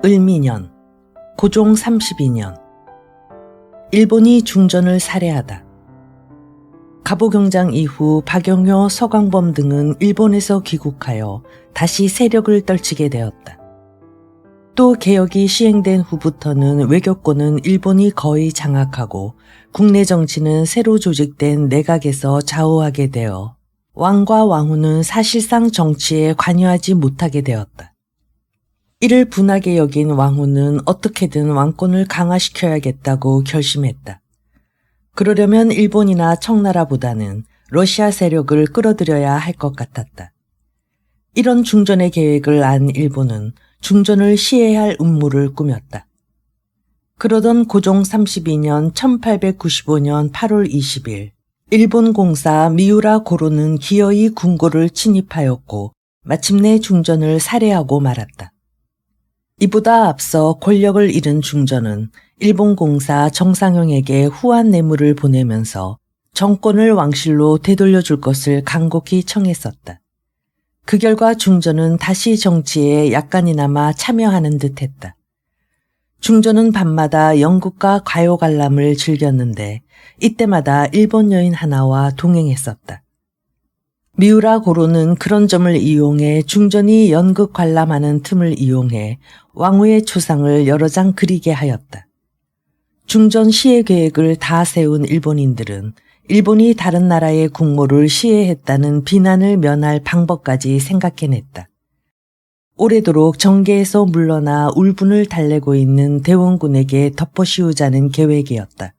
을미년, 고종 32년. 일본이 중전을 살해하다. 갑오경장 이후 박영효, 서광범 등은 일본에서 귀국하여 다시 세력을 떨치게 되었다. 또 개혁이 시행된 후부터는 외교권은 일본이 거의 장악하고 국내 정치는 새로 조직된 내각에서 좌우하게 되어 왕과 왕후는 사실상 정치에 관여하지 못하게 되었다. 이를 분하게 여긴 왕후는 어떻게든 왕권을 강화시켜야겠다고 결심했다. 그러려면 일본이나 청나라보다는 러시아 세력을 끌어들여야 할 것 같았다. 이런 중전의 계획을 안 일본은 중전을 시해할 음모를 꾸몄다. 그러던 고종 32년 1895년 8월 20일 일본 공사 미우라 고로는 기어이 궁궐을 침입하였고 마침내 중전을 살해하고 말았다. 이보다 앞서 권력을 잃은 중전은 일본 공사 정상형에게 후한 뇌물을 보내면서 정권을 왕실로 되돌려줄 것을 간곡히 청했었다. 그 결과 중전은 다시 정치에 약간이나마 참여하는 듯했다. 중전은 밤마다 연극과 가요 관람을 즐겼는데 이때마다 일본 여인 하나와 동행했었다. 미우라 고로는 그런 점을 이용해 중전이 연극 관람하는 틈을 이용해 왕후의 초상을 여러 장 그리게 하였다. 중전 시해 계획을 다 세운 일본인들은 일본이 다른 나라의 국모를 시해했다는 비난을 면할 방법까지 생각해냈다. 오래도록 정계에서 물러나 울분을 달래고 있는 대원군에게 덮어씌우자는 계획이었다.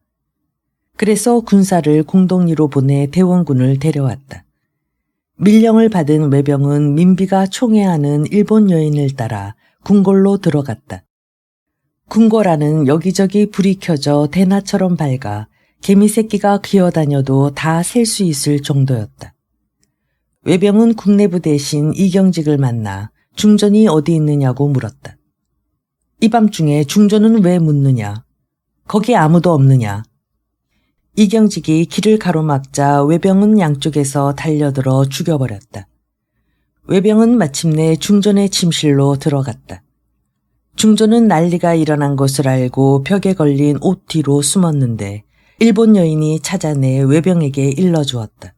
그래서 군사를 공동리로 보내 대원군을 데려왔다. 밀령을 받은 외병은 민비가 총애하는 일본 여인을 따라 궁궐로 들어갔다. 궁궐 안은 여기저기 불이 켜져 대낮처럼 밝아 개미새끼가 기어다녀도 다 셀 수 있을 정도였다. 외병은 국내부 대신 이경직을 만나 중전이 어디 있느냐고 물었다. 이 밤중에 중전은 왜 묻느냐? 거기 아무도 없느냐? 이경직이 길을 가로막자 외병은 양쪽에서 달려들어 죽여버렸다. 외병은 마침내 중전의 침실로 들어갔다. 중전은 난리가 일어난 것을 알고 벽에 걸린 옷 뒤로 숨었는데 일본 여인이 찾아내 외병에게 일러주었다.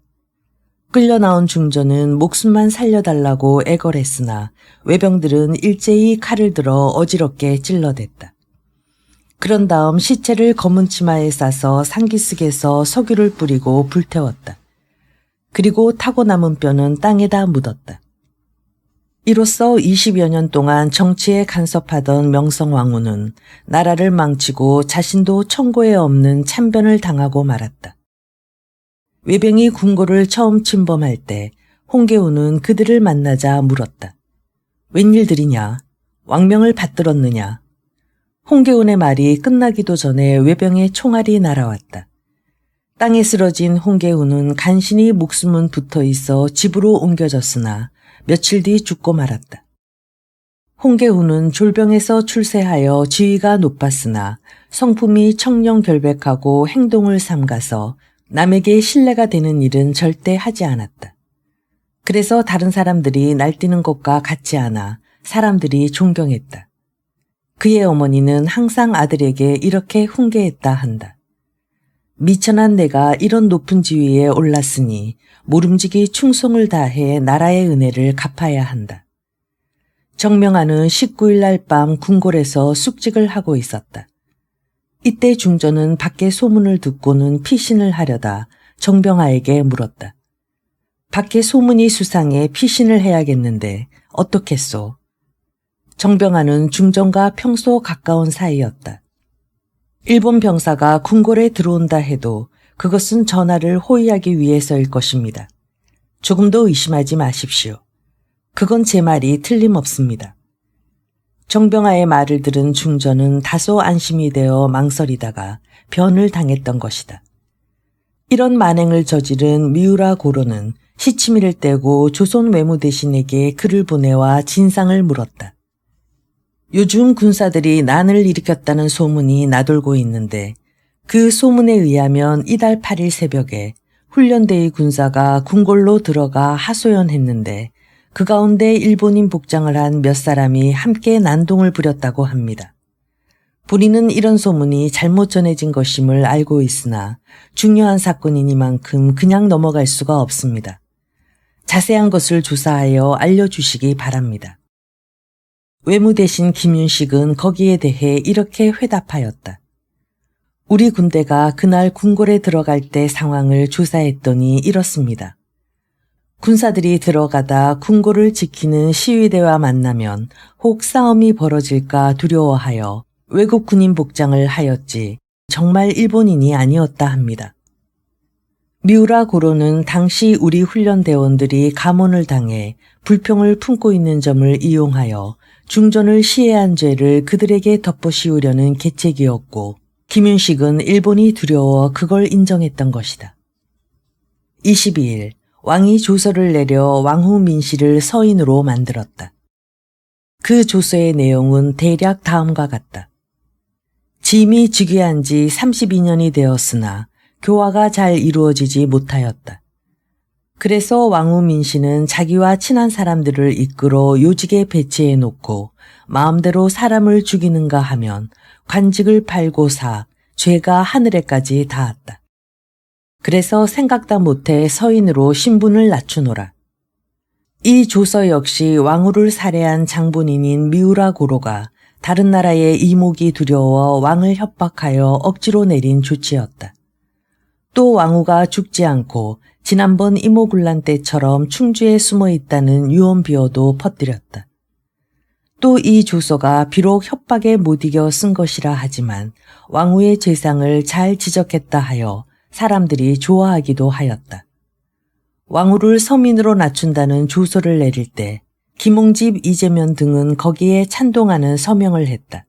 끌려나온 중전은 목숨만 살려달라고 애걸했으나 외병들은 일제히 칼을 들어 어지럽게 찔러댔다. 그런 다음 시체를 검은 치마에 싸서 상기슭에서 석유를 뿌리고 불태웠다. 그리고 타고 남은 뼈는 땅에다 묻었다. 이로써 20여 년 동안 정치에 간섭하던 명성왕후는 나라를 망치고 자신도 청고에 없는 참변을 당하고 말았다. 외병이 궁궐을 처음 침범할 때 홍계우는 그들을 만나자 물었다. 웬일들이냐? 왕명을 받들었느냐? 홍계운의 말이 끝나기도 전에 외병의 총알이 날아왔다. 땅에 쓰러진 홍계운은 간신히 목숨은 붙어있어 집으로 옮겨졌으나 며칠 뒤 죽고 말았다. 홍계운은 졸병에서 출세하여 지위가 높았으나 성품이 청렴결백하고 행동을 삼가서 남에게 신뢰가 되는 일은 절대 하지 않았다. 그래서 다른 사람들이 날뛰는 것과 같지 않아 사람들이 존경했다. 그의 어머니는 항상 아들에게 이렇게 훈계했다 한다. 미천한 내가 이런 높은 지위에 올랐으니 모름지기 충성을 다해 나라의 은혜를 갚아야 한다. 정명하는 19일 날 밤 궁궐에서 숙직을 하고 있었다. 이때 중전은 밖에 소문을 듣고는 피신을 하려다 정병하에게 물었다. 밖에 소문이 수상해 피신을 해야겠는데 어떻겠소? 정병하는 중전과 평소 가까운 사이였다. 일본 병사가 궁궐에 들어온다 해도 그것은 전하를 호위하기 위해서일 것입니다. 조금도 의심하지 마십시오. 그건 제 말이 틀림없습니다. 정병하의 말을 들은 중전은 다소 안심이 되어 망설이다가 변을 당했던 것이다. 이런 만행을 저지른 미우라 고로는 시치미를 떼고 조선 외무대신에게 글을 보내와 진상을 물었다. 요즘 군사들이 난을 일으켰다는 소문이 나돌고 있는데 그 소문에 의하면 이달 8일 새벽에 훈련대의 군사가 궁궐로 들어가 하소연했는데 그 가운데 일본인 복장을 한 몇 사람이 함께 난동을 부렸다고 합니다. 부리는 이런 소문이 잘못 전해진 것임을 알고 있으나 중요한 사건이니만큼 그냥 넘어갈 수가 없습니다. 자세한 것을 조사하여 알려주시기 바랍니다. 외무대신 김윤식은 거기에 대해 이렇게 회답하였다. 우리 군대가 그날 궁궐에 들어갈 때 상황을 조사했더니 이렇습니다. 군사들이 들어가다 궁궐을 지키는 시위대와 만나면 혹 싸움이 벌어질까 두려워하여 외국 군인 복장을 하였지 정말 일본인이 아니었다 합니다. 미우라 고로는 당시 우리 훈련대원들이 감원을 당해 불평을 품고 있는 점을 이용하여 중전을 시해한 죄를 그들에게 덮어씌우려는 계책이었고 김윤식은 일본이 두려워 그걸 인정했던 것이다. 22일 왕이 조서를 내려 왕후 민씨를 서인으로 만들었다. 그 조서의 내용은 대략 다음과 같다. 짐이 즉위한 지 32년이 되었으나 교화가 잘 이루어지지 못하였다. 그래서 왕후 민씨는 자기와 친한 사람들을 이끌어 요직에 배치해 놓고 마음대로 사람을 죽이는가 하면 관직을 팔고 사 죄가 하늘에까지 닿았다. 그래서 생각다 못해 서인으로 신분을 낮추노라. 이 조서 역시 왕후를 살해한 장본인인 미우라 고로가 다른 나라의 이목이 두려워 왕을 협박하여 억지로 내린 조치였다. 또 왕후가 죽지 않고 지난번 이모군란 때처럼 충주에 숨어 있다는 유언비어도 퍼뜨렸다. 또 이 조서가 비록 협박에 못 이겨 쓴 것이라 하지만 왕후의 죄상을 잘 지적했다 하여 사람들이 좋아하기도 하였다. 왕후를 서민으로 낮춘다는 조서를 내릴 때 김홍집, 이재면 등은 거기에 찬동하는 서명을 했다.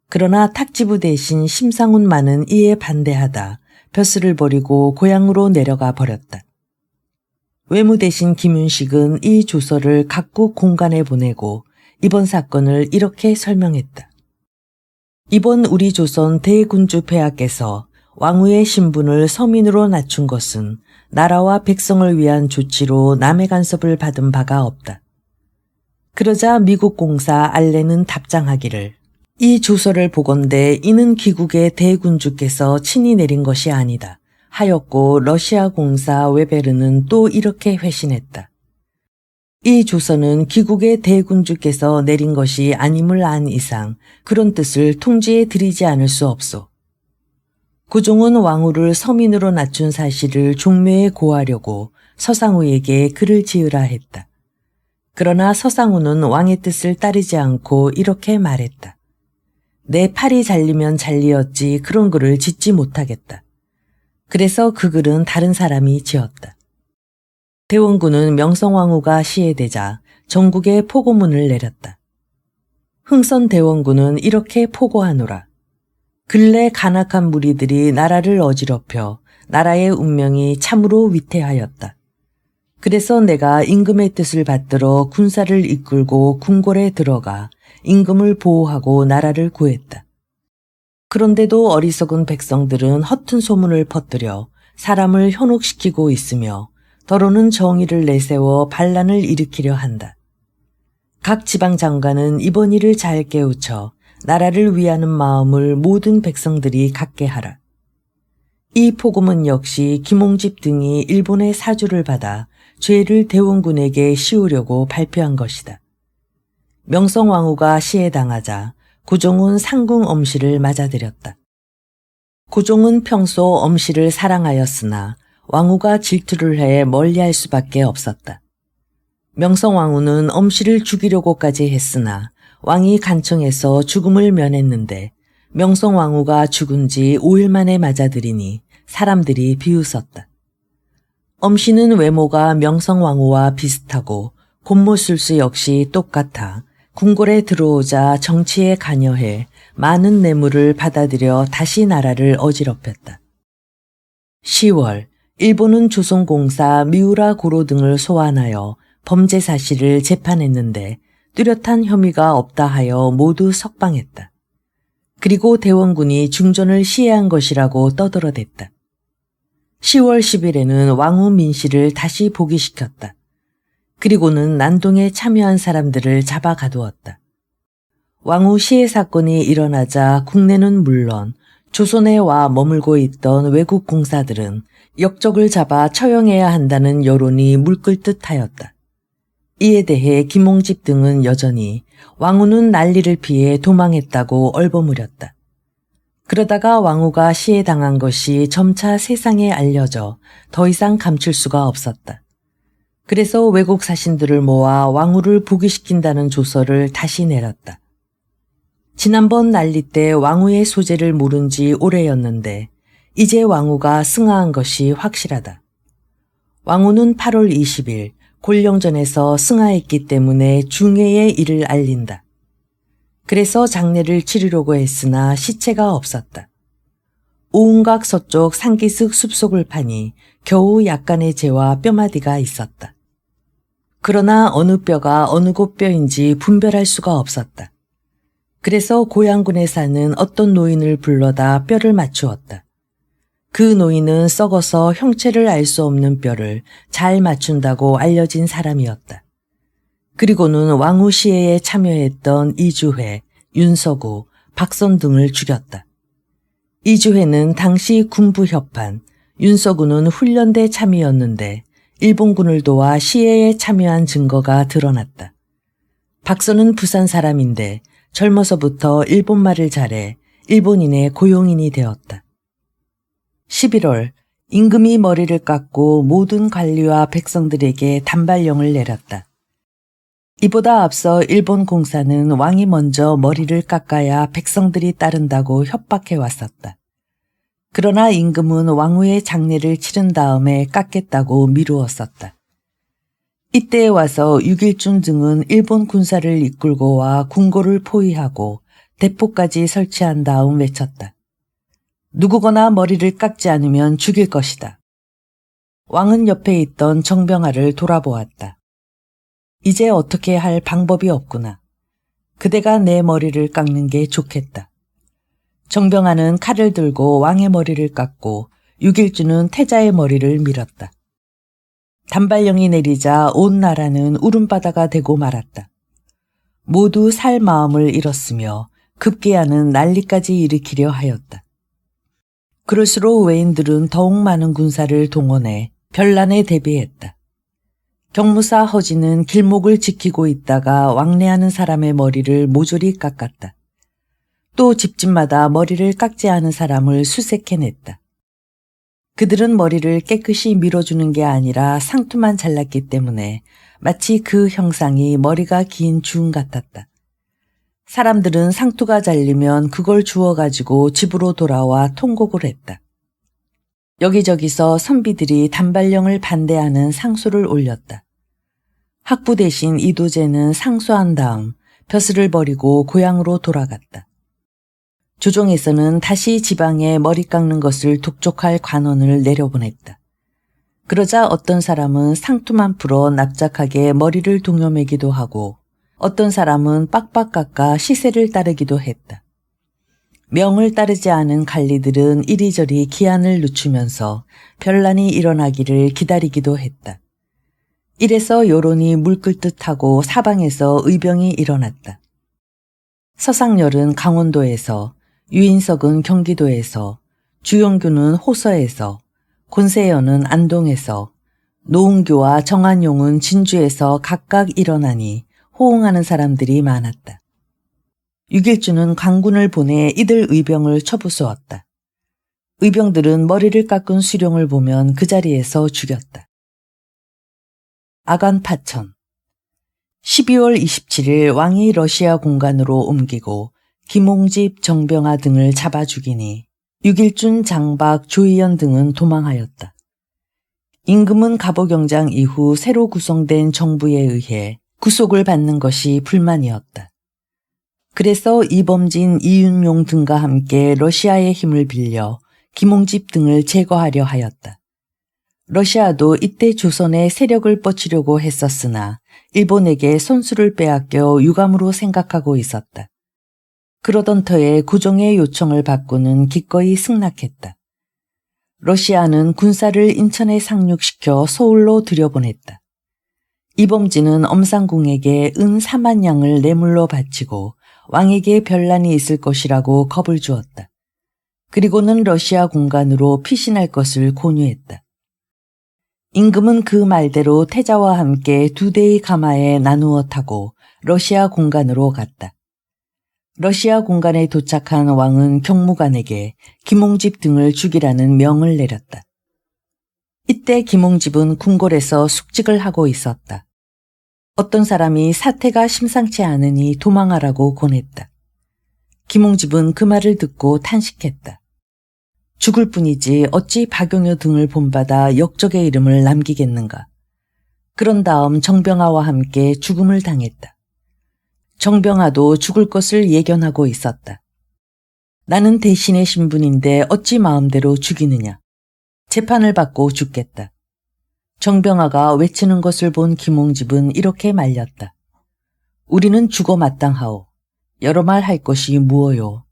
그러나 탁지부 대신 심상훈만은 이에 반대하다 벼슬을 버리고 고향으로 내려가 버렸다. 외무 대신 김윤식은 이 조서를 각국 공간에 보내고 이번 사건을 이렇게 설명했다. 이번 우리 조선 대군주 폐하께서 왕후의 신분을 서민으로 낮춘 것은 나라와 백성을 위한 조치로 남의 간섭을 받은 바가 없다. 그러자 미국 공사 알렌은 답장하기를 이 조서를 보건대 이는 귀국의 대군주께서 친히 내린 것이 아니다 하였고 러시아 공사 웨베르는 또 이렇게 회신했다. 이 조서는 귀국의 대군주께서 내린 것이 아님을 안 이상 그런 뜻을 통지해 드리지 않을 수 없소. 고종은 왕후를 서민으로 낮춘 사실을 종묘에 고하려고 서상우에게 글을 지으라 했다. 그러나 서상우는 왕의 뜻을 따르지 않고 이렇게 말했다. 내 팔이 잘리면 잘리었지 그런 글을 짓지 못하겠다. 그래서 그 글은 다른 사람이 지었다. 대원군은 명성왕후가 시해되자 전국에 포고문을 내렸다. 흥선 대원군은 이렇게 포고하노라. 근래 간악한 무리들이 나라를 어지럽혀 나라의 운명이 참으로 위태하였다. 그래서 내가 임금의 뜻을 받들어 군사를 이끌고 궁궐에 들어가 임금을 보호하고 나라를 구했다. 그런데도 어리석은 백성들은 허튼 소문을 퍼뜨려 사람을 현혹시키고 있으며 더러는 정의를 내세워 반란을 일으키려 한다. 각 지방 장관은 이번 일을 잘 깨우쳐 나라를 위하는 마음을 모든 백성들이 갖게 하라. 이 포고문 역시 김홍집 등이 일본의 사주를 받아 죄를 대원군에게 씌우려고 발표한 것이다. 명성왕후가 시해당하자 고종은 상궁 엄씨를 맞아들였다. 고종은 평소 엄씨를 사랑하였으나 왕후가 질투를 해 멀리할 수밖에 없었다. 명성왕후는 엄씨를 죽이려고까지 했으나 왕이 간청해서 죽음을 면했는데 명성왕후가 죽은 지 5일 만에 맞아들이니 사람들이 비웃었다. 엄씨는 외모가 명성왕후와 비슷하고 곤모술수 역시 똑같아 궁궐에 들어오자 정치에 관여해 많은 뇌물을 받아들여 다시 나라를 어지럽혔다. 10월 일본은 조선공사 미우라 고로 등을 소환하여 범죄 사실을 재판했는데 뚜렷한 혐의가 없다 하여 모두 석방했다. 그리고 대원군이 중전을 시해한 것이라고 떠들어댔다. 10월 10일에는 왕후 민씨를 다시 복위시켰다. 그리고는 난동에 참여한 사람들을 잡아 가두었다. 왕후 시해 사건이 일어나자 국내는 물론 조선에 와 머물고 있던 외국 공사들은 역적을 잡아 처형해야 한다는 여론이 물끓듯하였다. 이에 대해 김홍집 등은 여전히 왕후는 난리를 피해 도망했다고 얼버무렸다. 그러다가 왕후가 시해당한 것이 점차 세상에 알려져 더 이상 감출 수가 없었다. 그래서 외국 사신들을 모아 왕후를 부귀시킨다는 조서를 다시 내렸다. 지난번 난리 때 왕후의 소재를 모른 지 오래였는데 이제 왕후가 승하한 것이 확실하다. 왕후는 8월 20일 곤령전에서 승하했기 때문에 중해의 일을 알린다. 그래서 장례를 치르려고 했으나 시체가 없었다. 오운각 서쪽 상기슭 숲속을 파니 겨우 약간의 재와 뼈마디가 있었다. 그러나 어느 뼈가 어느 곳 뼈인지 분별할 수가 없었다. 그래서 고양군에 사는 어떤 노인을 불러다 뼈를 맞추었다. 그 노인은 썩어서 형체를 알 수 없는 뼈를 잘 맞춘다고 알려진 사람이었다. 그리고는 왕후 시해에 참여했던 이주회, 윤서구, 박선 등을 죽였다. 이주회는 당시 군부 협판, 윤서구는 훈련대 참이었는데 일본군을 도와 시해에 참여한 증거가 드러났다. 박선은 부산 사람인데 젊어서부터 일본말을 잘해 일본인의 고용인이 되었다. 11월 임금이 머리를 깎고 모든 관리와 백성들에게 단발령을 내렸다. 이보다 앞서 일본 공사는 왕이 먼저 머리를 깎아야 백성들이 따른다고 협박해 왔었다. 그러나 임금은 왕후의 장례를 치른 다음에 깎겠다고 미루었었다. 이때에 와서 육일준 등은 일본 군사를 이끌고 와 궁궐을 포위하고 대포까지 설치한 다음 외쳤다. 누구거나 머리를 깎지 않으면 죽일 것이다. 왕은 옆에 있던 정병아를 돌아보았다. 이제 어떻게 할 방법이 없구나. 그대가 내 머리를 깎는 게 좋겠다. 정병아는 칼을 들고 왕의 머리를 깎고 육일주는 태자의 머리를 밀었다. 단발령이 내리자 온 나라는 울음바다가 되고 말았다. 모두 살 마음을 잃었으며 급기야는 난리까지 일으키려 하였다. 그럴수록 외인들은 더욱 많은 군사를 동원해 변란에 대비했다. 경무사 허지는 길목을 지키고 있다가 왕래하는 사람의 머리를 모조리 깎았다. 또 집집마다 머리를 깎지 않은 사람을 수색해냈다. 그들은 머리를 깨끗이 밀어주는 게 아니라 상투만 잘랐기 때문에 마치 그 형상이 머리가 긴 중 같았다. 사람들은 상투가 잘리면 그걸 주워가지고 집으로 돌아와 통곡을 했다. 여기저기서 선비들이 단발령을 반대하는 상소를 올렸다. 학부 대신 이도제는 상소한 다음 벼슬을 버리고 고향으로 돌아갔다. 조정에서는 다시 지방에 머리 깎는 것을 독촉할 관원을 내려보냈다. 그러자 어떤 사람은 상투만 풀어 납작하게 머리를 동여매기도 하고 어떤 사람은 빡빡 깎아 시세를 따르기도 했다. 명을 따르지 않은 관리들은 이리저리 기한을 늦추면서 변란이 일어나기를 기다리기도 했다. 이래서 여론이 물끓듯하고 사방에서 의병이 일어났다. 서상열은 강원도에서, 유인석은 경기도에서, 주영규는 호서에서, 곤세연은 안동에서, 노은교와 정한용은 진주에서 각각 일어나니 호응하는 사람들이 많았다. 육일주는 관군을 보내 이들 의병을 쳐부수었다. 의병들은 머리를 깎은 수령을 보면 그 자리에서 죽였다. 아간파천 12월 27일 왕이 러시아 공관으로 옮기고 김홍집, 정병아 등을 잡아 죽이니 육일준, 장박, 조희연 등은 도망하였다. 임금은 갑오경장 이후 새로 구성된 정부에 의해 구속을 받는 것이 불만이었다. 그래서 이범진, 이윤용 등과 함께 러시아의 힘을 빌려 김홍집 등을 제거하려 하였다. 러시아도 이때 조선에 세력을 뻗치려고 했었으나 일본에게 선수를 빼앗겨 유감으로 생각하고 있었다. 그러던 터에 고종의 요청을 받고는 기꺼이 승낙했다. 러시아는 군사를 인천에 상륙시켜 서울로 들여보냈다. 이범진은 엄상궁에게 은 4만 양을 뇌물로 바치고 왕에게 변란이 있을 것이라고 겁을 주었다. 그리고는 러시아 공간으로 피신할 것을 권유했다. 임금은 그 말대로 태자와 함께 2대의 가마에 나누어 타고 러시아 공간으로 갔다. 러시아 공간에 도착한 왕은 경무관에게 김홍집 등을 죽이라는 명을 내렸다. 이때 김홍집은 궁궐에서 숙직을 하고 있었다. 어떤 사람이 사태가 심상치 않으니 도망하라고 권했다. 김홍집은 그 말을 듣고 탄식했다. 죽을 뿐이지 어찌 박용효 등을 본받아 역적의 이름을 남기겠는가. 그런 다음 정병아와 함께 죽음을 당했다. 정병아도 죽을 것을 예견하고 있었다. 나는 대신의 신분인데 어찌 마음대로 죽이느냐. 재판을 받고 죽겠다. 정병아가 외치는 것을 본 김홍집은 이렇게 말렸다. 우리는 죽어 마땅하오. 여러 말 할 것이 무엇요.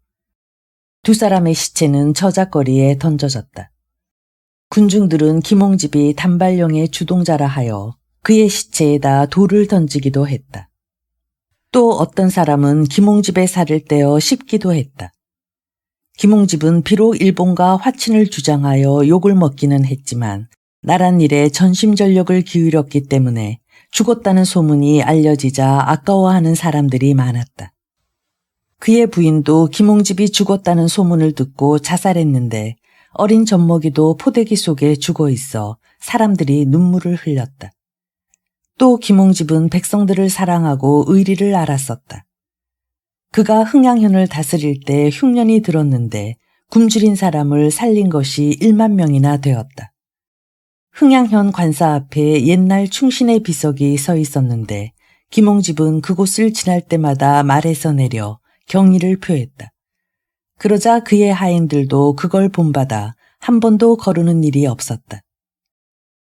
2 사람의 시체는 저작거리에 던져졌다. 군중들은 김홍집이 단발령의 주동자라 하여 그의 시체에다 돌을 던지기도 했다. 또 어떤 사람은 김홍집의 살을 떼어 씹기도 했다. 김홍집은 비록 일본과 화친을 주장하여 욕을 먹기는 했지만 나란 일에 전심전력을 기울였기 때문에 죽었다는 소문이 알려지자 아까워하는 사람들이 많았다. 그의 부인도 김홍집이 죽었다는 소문을 듣고 자살했는데 어린 젖먹이도 포대기 속에 죽어 있어 사람들이 눈물을 흘렸다. 또 김홍집은 백성들을 사랑하고 의리를 알았었다. 그가 흥양현을 다스릴 때 흉년이 들었는데 굶주린 사람을 살린 것이 1만 명이나 되었다. 흥양현 관사 앞에 옛날 충신의 비석이 서 있었는데 김홍집은 그곳을 지날 때마다 말에서 내려 경의를 표했다. 그러자 그의 하인들도 그걸 본받아 한 번도 거르는 일이 없었다.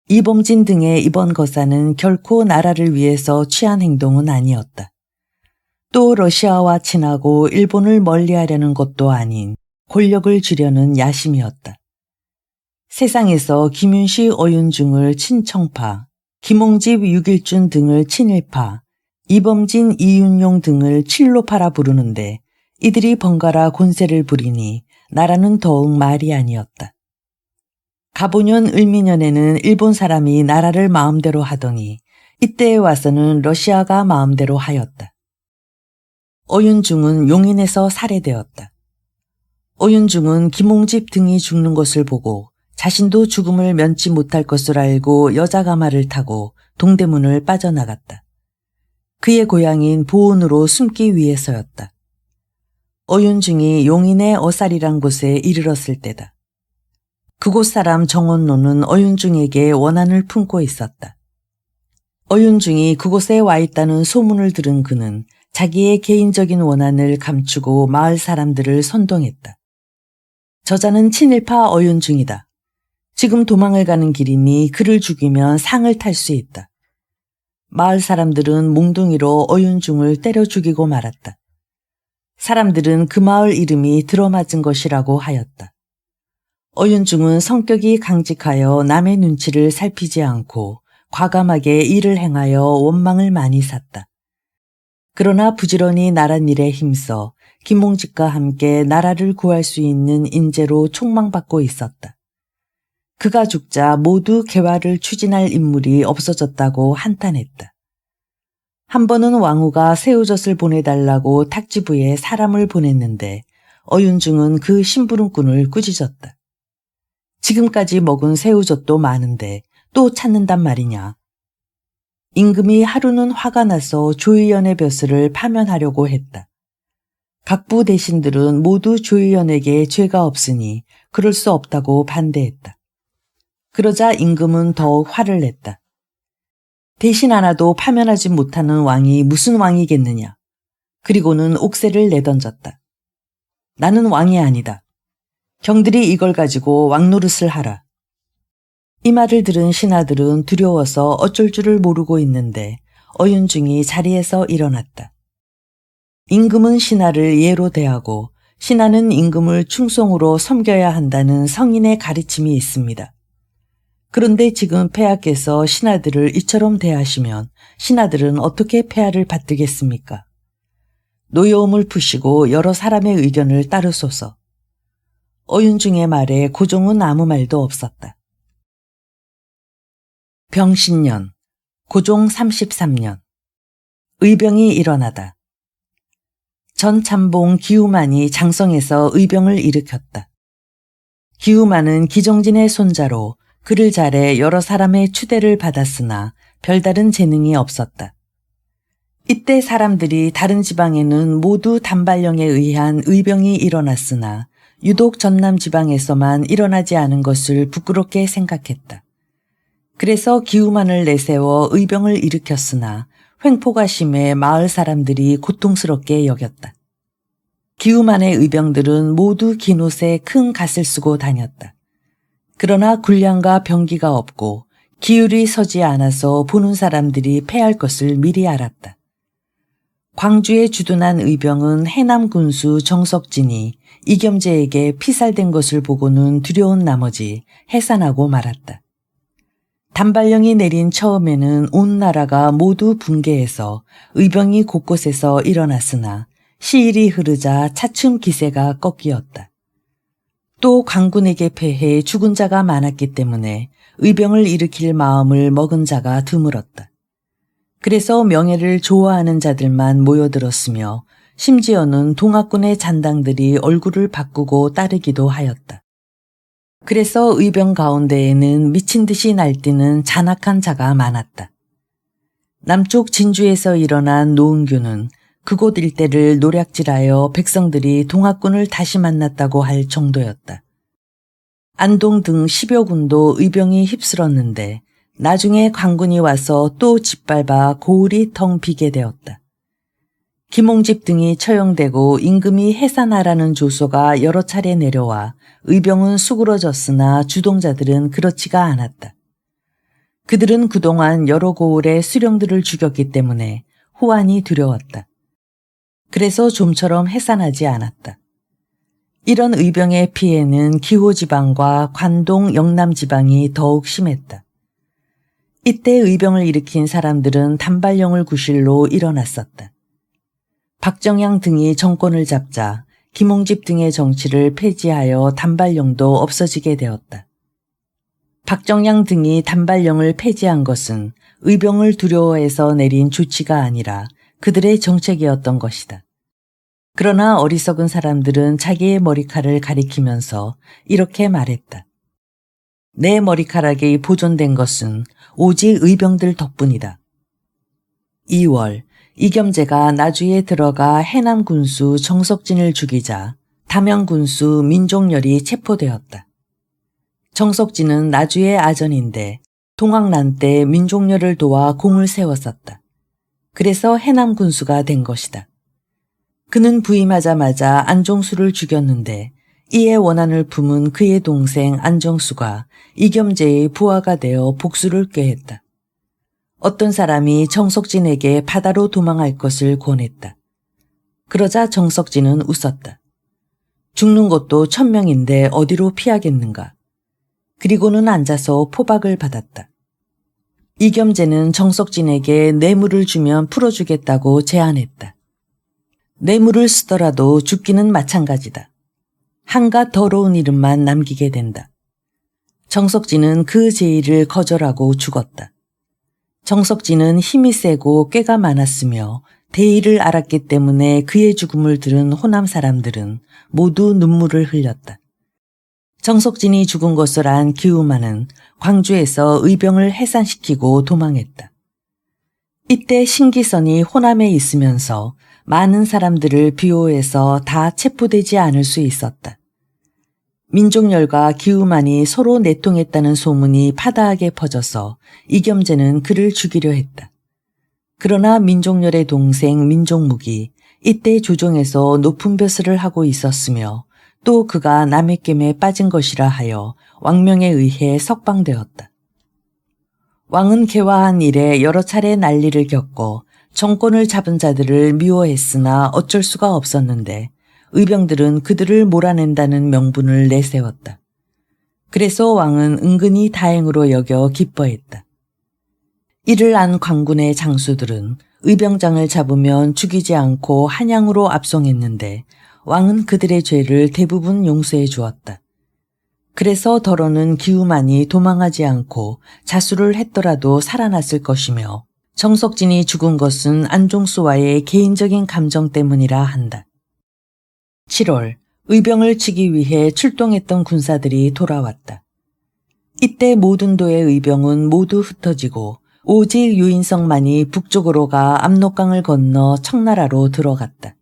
이범진 등의 이번 거사는 결코 나라를 위해서 취한 행동은 아니었다. 또 러시아와 친하고 일본을 멀리하려는 것도 아닌 권력을 주려는 야심이었다. 세상에서 김윤시 어윤중을 친청파, 김홍집 유길준 등을 친일파, 이범진 이윤용 등을 칠로파라 부르는데 이들이 번갈아 권세를 부리니 나라는 더욱 말이 아니었다. 가보년 을미년에는 일본 사람이 나라를 마음대로 하더니 이때에 와서는 러시아가 마음대로 하였다. 어윤중은 용인에서 살해되었다. 어윤중은 김홍집 등이 죽는 것을 보고 자신도 죽음을 면치 못할 것을 알고 여자 가마를 타고 동대문을 빠져나갔다. 그의 고향인 보은으로 숨기 위해서였다. 어윤중이 용인의 어살이란 곳에 이르렀을 때다. 그곳 사람 정원노는 어윤중에게 원한을 품고 있었다. 어윤중이 그곳에 와 있다는 소문을 들은 그는 자기의 개인적인 원한을 감추고 마을 사람들을 선동했다. 저자는 친일파 어윤중이다. 지금 도망을 가는 길이니 그를 죽이면 상을 탈 수 있다. 마을 사람들은 몽둥이로 어윤중을 때려 죽이고 말았다. 사람들은 그 마을 이름이 들어맞은 것이라고 하였다. 어윤중은 성격이 강직하여 남의 눈치를 살피지 않고 과감하게 일을 행하여 원망을 많이 샀다. 그러나 부지런히 나란 일에 힘써 김홍집과 함께 나라를 구할 수 있는 인재로 촉망받고 있었다. 그가 죽자 모두 개화를 추진할 인물이 없어졌다고 한탄했다. 한 번은 왕후가 새우젓을 보내달라고 탁지부에 사람을 보냈는데 어윤중은 그 심부름꾼을 꾸짖었다. 지금까지 먹은 새우젓도 많은데 또 찾는단 말이냐. 임금이 하루는 화가 나서 조의연의 벼슬을 파면하려고 했다. 각부 대신들은 모두 조의연에게 죄가 없으니 그럴 수 없다고 반대했다. 그러자 임금은 더욱 화를 냈다. 대신 하나도 파면하지 못하는 왕이 무슨 왕이겠느냐. 그리고는 옥새를 내던졌다. 나는 왕이 아니다. 경들이 이걸 가지고 왕노릇을 하라. 이 말을 들은 신하들은 두려워서 어쩔 줄을 모르고 있는데 어윤중이 자리에서 일어났다. 임금은 신하를 예로 대하고 신하는 임금을 충성으로 섬겨야 한다는 성인의 가르침이 있습니다. 그런데 지금 폐하께서 신하들을 이처럼 대하시면 신하들은 어떻게 폐하를 받들겠습니까? 노여움을 푸시고 여러 사람의 의견을 따르소서. 어윤중의 말에 고종은 아무 말도 없었다. 병신년, 고종 33년. 의병이 일어나다. 전 참봉 기우만이 장성에서 의병을 일으켰다. 기우만은 기정진의 손자로 글을 잘해 여러 사람의 추대를 받았으나 별다른 재능이 없었다. 이때 사람들이 다른 지방에는 모두 단발령에 의한 의병이 일어났으나 유독 전남 지방에서만 일어나지 않은 것을 부끄럽게 생각했다. 그래서 기우만을 내세워 의병을 일으켰으나 횡포가 심해 마을 사람들이 고통스럽게 여겼다. 기우만의 의병들은 모두 긴 옷에 큰 갓을 쓰고 다녔다. 그러나 군량과 병기가 없고 기울이 서지 않아서 보는 사람들이 패할 것을 미리 알았다. 광주에 주둔한 의병은 해남 군수 정석진이 이겸재에게 피살된 것을 보고는 두려운 나머지 해산하고 말았다. 단발령이 내린 처음에는 온 나라가 모두 붕괴해서 의병이 곳곳에서 일어났으나 시일이 흐르자 차츰 기세가 꺾이었다. 또 광군에게 패해 죽은 자가 많았기 때문에 의병을 일으킬 마음을 먹은 자가 드물었다. 그래서 명예를 좋아하는 자들만 모여들었으며 심지어는 동학군의 잔당들이 얼굴을 바꾸고 따르기도 하였다. 그래서 의병 가운데에는 미친 듯이 날뛰는 잔악한 자가 많았다. 남쪽 진주에서 일어난 노은규는 그곳 일대를 노략질하여 백성들이 동학군을 다시 만났다고 할 정도였다. 안동 등 10여 군도 의병이 휩쓸었는데 나중에 광군이 와서 또 짓밟아 고을이 텅 비게 되었다. 김홍집 등이 처형되고 임금이 해산하라는 조서가 여러 차례 내려와 의병은 수그러졌으나 주동자들은 그렇지가 않았다. 그들은 그동안 여러 고을의 수령들을 죽였기 때문에 후환이 두려웠다. 그래서 좀처럼 해산하지 않았다. 이런 의병의 피해는 기호지방과 관동, 영남지방이 더욱 심했다. 이때 의병을 일으킨 사람들은 단발령을 구실로 일어났었다. 박정양 등이 정권을 잡자 김홍집 등의 정치를 폐지하여 단발령도 없어지게 되었다. 박정양 등이 단발령을 폐지한 것은 의병을 두려워해서 내린 조치가 아니라 그들의 정책이었던 것이다. 그러나 어리석은 사람들은 자기의 머리칼을 가리키면서 이렇게 말했다. 내 머리카락이 보존된 것은 오직 의병들 덕분이다. 2월 이겸재가 나주에 들어가 해남 군수 정석진을 죽이자 담양 군수 민종열이 체포되었다. 정석진은 나주의 아전인데 동학난 때 민종열을 도와 공을 세웠었다. 그래서 해남 군수가 된 것이다. 그는 부임하자마자 안종수를 죽였는데 이에 원한을 품은 그의 동생 안정수가 이겸재의 부하가 되어 복수를 꾀했다. 어떤 사람이 정석진에게 바다로 도망할 것을 권했다. 그러자 정석진은 웃었다. 죽는 것도 1000명인데 어디로 피하겠는가. 그리고는 앉아서 포박을 받았다. 이겸재는 정석진에게 뇌물을 주면 풀어주겠다고 제안했다. 뇌물을 쓰더라도 죽기는 마찬가지다. 한갓 더러운 이름만 남기게 된다. 정석진은 그 제의를 거절하고 죽었다. 정석진은 힘이 세고 꾀가 많았으며 대의를 알았기 때문에 그의 죽음을 들은 호남 사람들은 모두 눈물을 흘렸다. 정석진이 죽은 것을 안 기우만은 광주에서 의병을 해산시키고 도망했다. 이때 신기선이 호남에 있으면서 많은 사람들을 비호해서 다 체포되지 않을 수 있었다. 민종열과 기우만이 서로 내통했다는 소문이 파다하게 퍼져서 이겸재는 그를 죽이려 했다. 그러나 민종열의 동생 민종묵이 이때 조정에서 높은 벼슬을 하고 있었으며 또 그가 남의 깸에 빠진 것이라 하여 왕명에 의해 석방되었다. 왕은 개화한 이래 여러 차례 난리를 겪고 정권을 잡은 자들을 미워했으나 어쩔 수가 없었는데 의병들은 그들을 몰아낸다는 명분을 내세웠다. 그래서 왕은 은근히 다행으로 여겨 기뻐했다. 이를 안 광군의 장수들은 의병장을 잡으면 죽이지 않고 한양으로 압송했는데 왕은 그들의 죄를 대부분 용서해 주었다. 그래서 더러는 기우만이 도망하지 않고 자수를 했더라도 살아났을 것이며 정석진이 죽은 것은 안종수와의 개인적인 감정 때문이라 한다. 7월, 의병을 치기 위해 출동했던 군사들이 돌아왔다. 이때 모든 도의 의병은 모두 흩어지고 오직 유인석만이 북쪽으로 가 압록강을 건너 청나라로 들어갔다.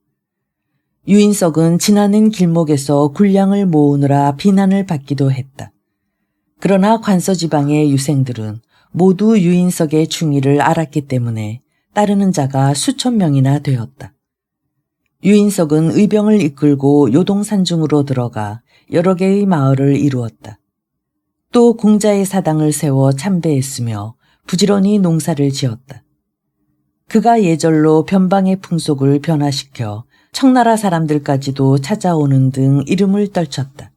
유인석은 지나는 길목에서 군량을 모으느라 비난을 받기도 했다. 그러나 관서지방의 유생들은 모두 유인석의 충의를 알았기 때문에 따르는 자가 수천 명이나 되었다. 유인석은 의병을 이끌고 요동산중으로 들어가 여러 개의 마을을 이루었다. 또 공자의 사당을 세워 참배했으며 부지런히 농사를 지었다. 그가 예절로 변방의 풍속을 변화시켜 청나라 사람들까지도 찾아오는 등 이름을 떨쳤다.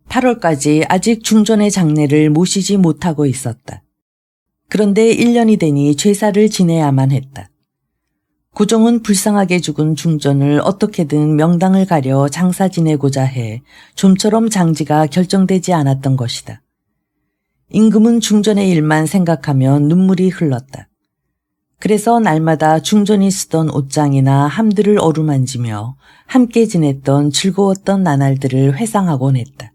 8월까지 아직 중전의 장례를 모시지 못하고 있었다. 그런데 1년이 되니 제사를 지내야만 했다. 고종은 불쌍하게 죽은 중전을 어떻게든 명당을 가려 장사 지내고자 해 좀처럼 장지가 결정되지 않았던 것이다. 임금은 중전의 일만 생각하면 눈물이 흘렀다. 그래서 날마다 중전이 쓰던 옷장이나 함들을 어루만지며 함께 지냈던 즐거웠던 나날들을 회상하곤 했다.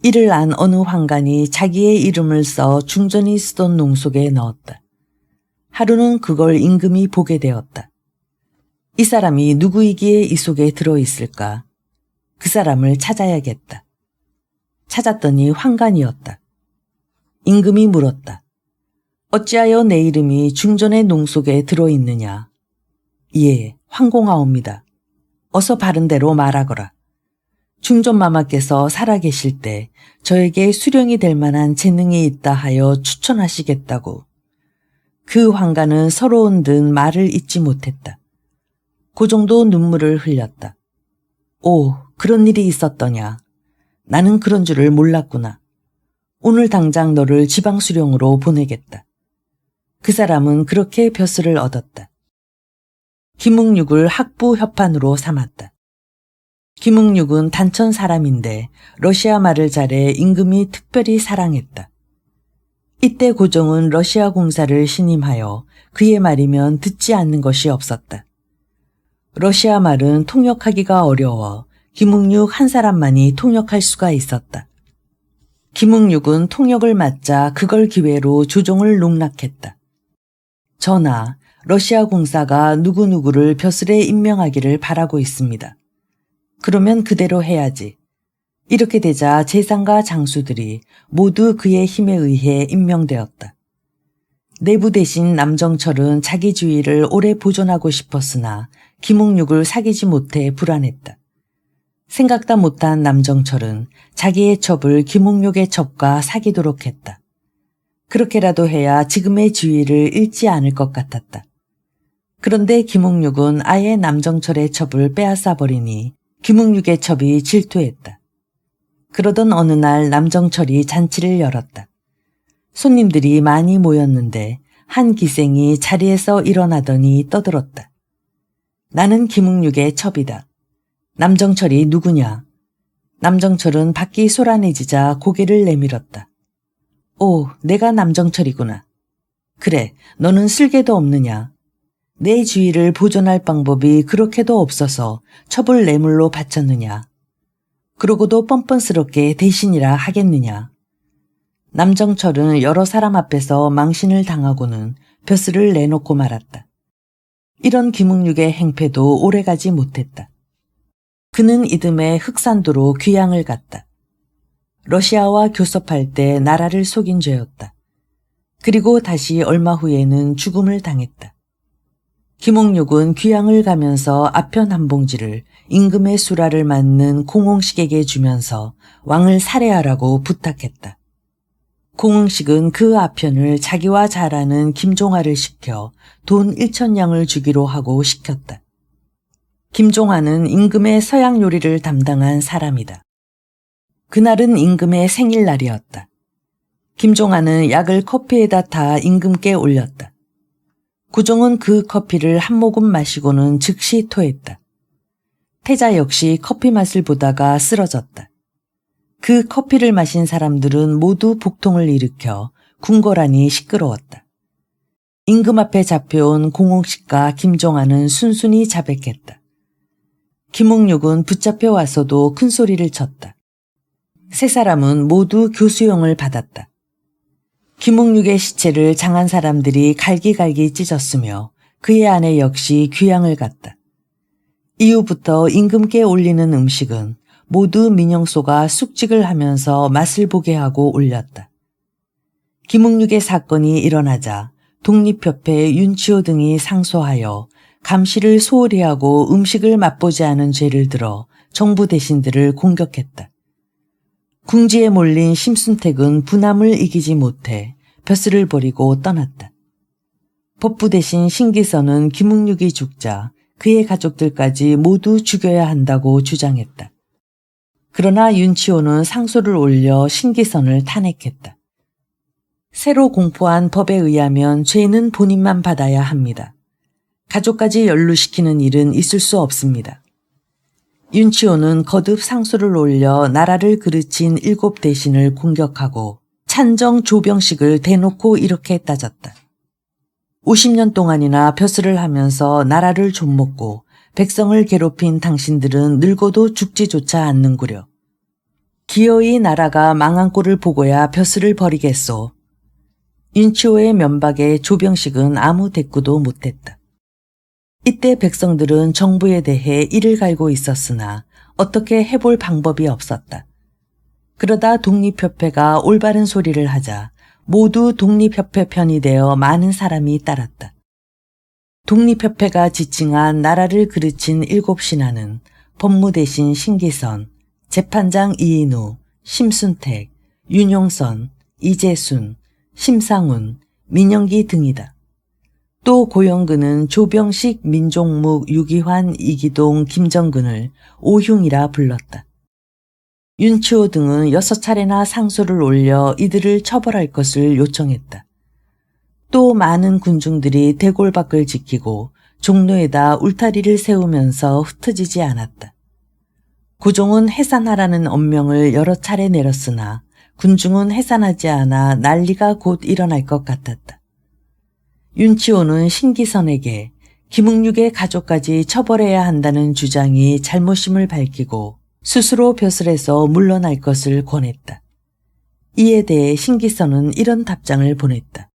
이를 안 어느 황간이 자기의 이름을 써 중전이 쓰던 농속에 넣었다. 하루는 그걸 임금이 보게 되었다. 이 사람이 누구이기에 이 속에 들어있을까? 그 사람을 찾아야겠다. 찾았더니 황간이었다. 임금이 물었다. 어찌하여 내 이름이 중전의 농속에 들어있느냐? 예, 황공하옵니다. 어서 바른 대로 말하거라. 중전마마께서 살아계실 때 저에게 수령이 될 만한 재능이 있다 하여 추천하시겠다고. 그 황간은 서러운 듯 말을 잇지 못했다. 고종도 눈물을 흘렸다. 오, 그런 일이 있었더냐. 나는 그런 줄을 몰랐구나. 오늘 당장 너를 지방수령으로 보내겠다. 그 사람은 그렇게 벼슬을 얻었다. 김웅육을 학부 협판으로 삼았다. 김웅육은 단천 사람인데 러시아 말을 잘해 임금이 특별히 사랑했다. 이때 고종은 러시아 공사를 신임하여 그의 말이면 듣지 않는 것이 없었다. 러시아 말은 통역하기가 어려워 김웅육 한 사람만이 통역할 수가 있었다. 김웅육은 통역을 맡자 그걸 기회로 조종을 농락했다. 전하, 러시아 공사가 누구누구를 벼슬에 임명하기를 바라고 있습니다. 그러면 그대로 해야지. 이렇게 되자 재상과 장수들이 모두 그의 힘에 의해 임명되었다. 내부 대신 남정철은 자기 주위를 오래 보존하고 싶었으나 김웅육을 사귀지 못해 불안했다. 생각다 못한 남정철은 자기의 첩을 김웅육의 첩과 사귀도록 했다. 그렇게라도 해야 지금의 지위를 잃지 않을 것 같았다. 그런데 김웅육은 아예 남정철의 첩을 빼앗아 버리니 김웅육의 첩이 질투했다. 그러던 어느 날 남정철이 잔치를 열었다. 손님들이 많이 모였는데 한 기생이 자리에서 일어나더니 떠들었다. 나는 김웅육의 첩이다. 남정철이 누구냐? 남정철은 밖이 소란해지자 고개를 내밀었다. 오, 내가 남정철이구나. 그래, 너는 쓸개도 없느냐? 내 주위를 보존할 방법이 그렇게도 없어서 첩을 뇌물로 바쳤느냐? 그러고도 뻔뻔스럽게 대신이라 하겠느냐? 남정철은 여러 사람 앞에서 망신을 당하고는 벼슬을 내놓고 말았다. 이런 김웅육의 행패도 오래가지 못했다. 그는 이듬해 흑산도로 귀양을 갔다. 러시아와 교섭할 때 나라를 속인 죄였다. 그리고 다시 얼마 후에는 죽음을 당했다. 김웅육은 귀양을 가면서 아편 한 봉지를 임금의 수라를 맞는 공홍식에게 주면서 왕을 살해하라고 부탁했다. 공홍식은 그 아편을 자기와 잘 아는 김종화를 시켜 돈 1,000냥을 주기로 하고 시켰다. 김종화는 임금의 서양 요리를 담당한 사람이다. 그날은 임금의 생일날이었다. 김종아는 약을 커피에다 타 임금께 올렸다. 고종은 그 커피를 한 모금 마시고는 즉시 토했다. 태자 역시 커피 맛을 보다가 쓰러졌다. 그 커피를 마신 사람들은 모두 복통을 일으켜 궁궐안이 시끄러웠다. 임금 앞에 잡혀온 공홍식과 김종아는 순순히 자백했다. 김홍육은 붙잡혀 와서도 큰 소리를 쳤다. 세 사람은 모두 교수형을 받았다. 김홍육의 시체를 장한 사람들이 갈기갈기 찢었으며 그의 아내 역시 귀양을 갔다. 이후부터 임금께 올리는 음식은 모두 민영소가 숙직을 하면서 맛을 보게 하고 올렸다. 김홍육의 사건이 일어나자 독립협회 윤치호 등이 상소하여 감시를 소홀히 하고 음식을 맛보지 않은 죄를 들어 정부 대신들을 공격했다. 궁지에 몰린 심순택은 분함을 이기지 못해 벼슬을 버리고 떠났다. 법부 대신 신기선은 김홍육이 죽자 그의 가족들까지 모두 죽여야 한다고 주장했다. 그러나 윤치호는 상소를 올려 신기선을 탄핵했다. 새로 공포한 법에 의하면 죄는 본인만 받아야 합니다. 가족까지 연루시키는 일은 있을 수 없습니다. 윤치호는 거듭 상소를 올려 나라를 그르친 7 대신을 공격하고 찬정 조병식을 대놓고 이렇게 따졌다. 50년 동안이나 벼슬을 하면서 나라를 좀먹고 백성을 괴롭힌 당신들은 늙어도 죽지조차 않는구려. 기어이 나라가 망한 꼴을 보고야 벼슬을 버리겠소. 윤치호의 면박에 조병식은 아무 대꾸도 못했다. 이때 백성들은 정부에 대해 이를 갈고 있었으나 어떻게 해볼 방법이 없었다. 그러다 독립협회가 올바른 소리를 하자 모두 독립협회 편이 되어 많은 사람이 따랐다. 독립협회가 지칭한 나라를 그르친 7 신하는 법무대신 신기선, 재판장 이인우, 심순택, 윤용선, 이재순, 심상훈, 민영기 등이다. 또 고영근은 조병식, 민종묵, 유기환, 이기동, 김정근을 오흉이라 불렀다. 윤치호 등은 6차례나 상소를 올려 이들을 처벌할 것을 요청했다. 또 많은 군중들이 대궐 밖을 지키고 종로에다 울타리를 세우면서 흩어지지 않았다. 고종은 해산하라는 엄명을 여러 차례 내렸으나 군중은 해산하지 않아 난리가 곧 일어날 것 같았다. 윤치호는 신기선에게 김흥육의 가족까지 처벌해야 한다는 주장이 잘못임을 밝히고 스스로 벼슬에서 물러날 것을 권했다. 이에 대해 신기선은 이런 답장을 보냈다.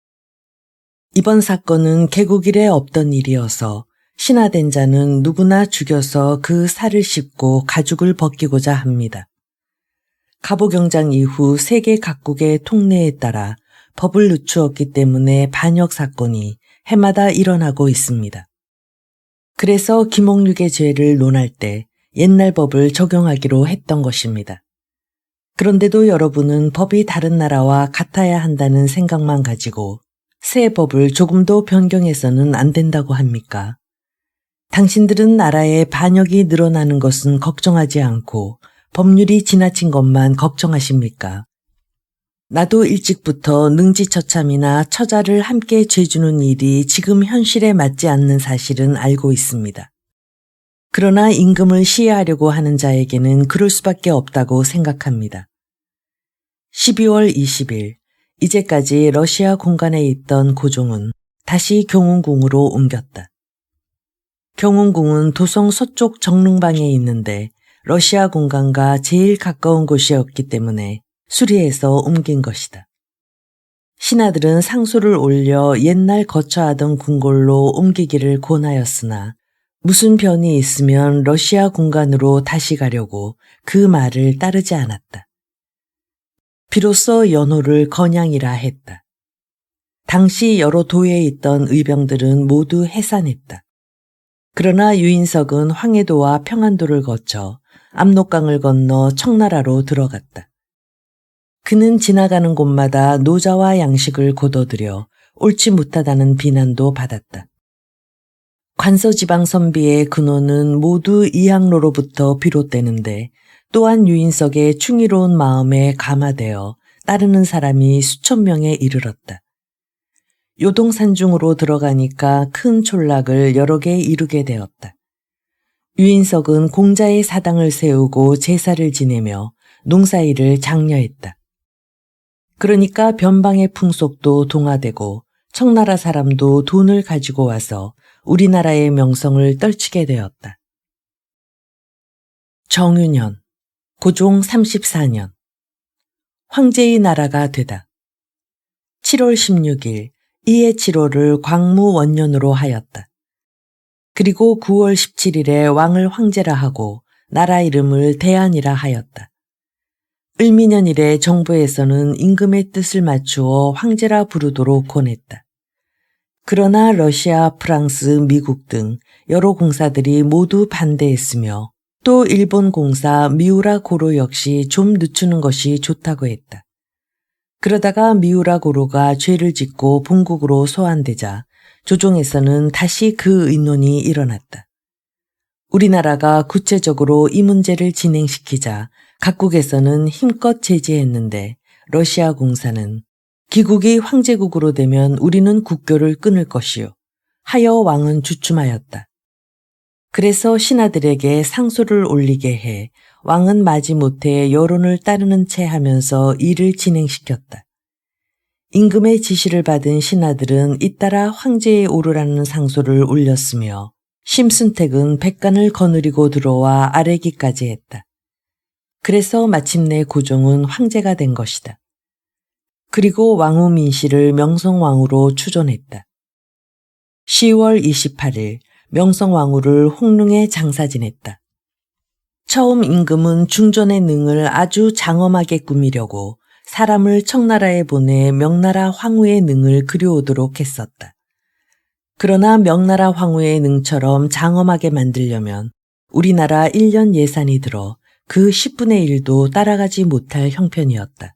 이번 사건은 개국 이래 없던 일이어서 신하된 자는 누구나 죽여서 그 살을 씹고 가죽을 벗기고자 합니다. 갑오경장 이후 세계 각국의 통례에 따라 법을 늦추었기 때문에 반역 사건이 해마다 일어나고 있습니다. 그래서 김홍육의 죄를 논할 때 옛날 법을 적용하기로 했던 것입니다. 그런데도 여러분은 법이 다른 나라와 같아야 한다는 생각만 가지고 새 법을 조금도 변경해서는 안 된다고 합니까? 당신들은 나라의 반역이 늘어나는 것은 걱정하지 않고 법률이 지나친 것만 걱정하십니까? 나도 일찍부터 능지처참이나 처자를 함께 죄주는 일이 지금 현실에 맞지 않는 사실은 알고 있습니다. 그러나 임금을 시해하려고 하는 자에게는 그럴 수밖에 없다고 생각합니다. 12월 20일, 이제까지 러시아 공간에 있던 고종은 다시 경운궁으로 옮겼다. 경운궁은 도성 서쪽 정릉방에 있는데 러시아 공간과 제일 가까운 곳이었기 때문에 수리해서 옮긴 것이다. 신하들은 상소를 올려 옛날 거처하던 궁궐로 옮기기를 권하였으나 무슨 변이 있으면 러시아 공간으로 다시 가려고 그 말을 따르지 않았다. 비로소 연호를 건양이라 했다. 당시 여러 도에 있던 의병들은 모두 해산했다. 그러나 유인석은 황해도와 평안도를 거쳐 압록강을 건너 청나라로 들어갔다. 그는 지나가는 곳마다 노자와 양식을 거둬들여 옳지 못하다는 비난도 받았다. 관서지방 선비의 근원은 모두 이항로로부터 비롯되는데 또한 유인석의 충이로운 마음에 감화되어 따르는 사람이 수천 명에 이르렀다. 요동산중으로 들어가니까 큰 촌락을 여러 개 이루게 되었다. 유인석은 공자의 사당을 세우고 제사를 지내며 농사일을 장려했다. 그러니까 변방의 풍속도 동화되고 청나라 사람도 돈을 가지고 와서 우리나라의 명성을 떨치게 되었다. 정윤현, 고종 34년, 황제의 나라가 되다. 7월 16일 이해 7호를 광무원년으로 하였다. 그리고 9월 17일에 왕을 황제라 하고 나라 이름을 대한이라 하였다. 을미년일에 정부에서는 임금의 뜻을 맞추어 황제라 부르도록 권했다. 그러나 러시아, 프랑스, 미국 등 여러 공사들이 모두 반대했으며 또 일본 공사 미우라 고로 역시 좀 늦추는 것이 좋다고 했다. 그러다가 미우라 고로가 죄를 짓고 본국으로 소환되자 조정에서는 다시 그 의논이 일어났다. 우리나라가 구체적으로 이 문제를 진행시키자 각국에서는 힘껏 제지했는데 러시아 공사는 기국이 황제국으로 되면 우리는 국교를 끊을 것이요 하여 왕은 주춤하였다. 그래서 신하들에게 상소를 올리게 해 왕은 마지못해 여론을 따르는 채 하면서 일을 진행시켰다. 임금의 지시를 받은 신하들은 잇따라 황제에 오르라는 상소를 올렸으며 심순택은 백관을 거느리고 들어와 아뢰기까지 했다. 그래서 마침내 고종은 황제가 된 것이다. 그리고 왕후 민씨를 명성왕후로 추존했다. 10월 28일 명성왕후를 홍릉에 장사 지냈다. 처음 임금은 중전의 능을 아주 장엄하게 꾸미려고 사람을 청나라에 보내 명나라 황후의 능을 그려오도록 했었다. 그러나 명나라 황후의 능처럼 장엄하게 만들려면 우리나라 1년 예산이 들어 그 10분의 1도 따라가지 못할 형편이었다.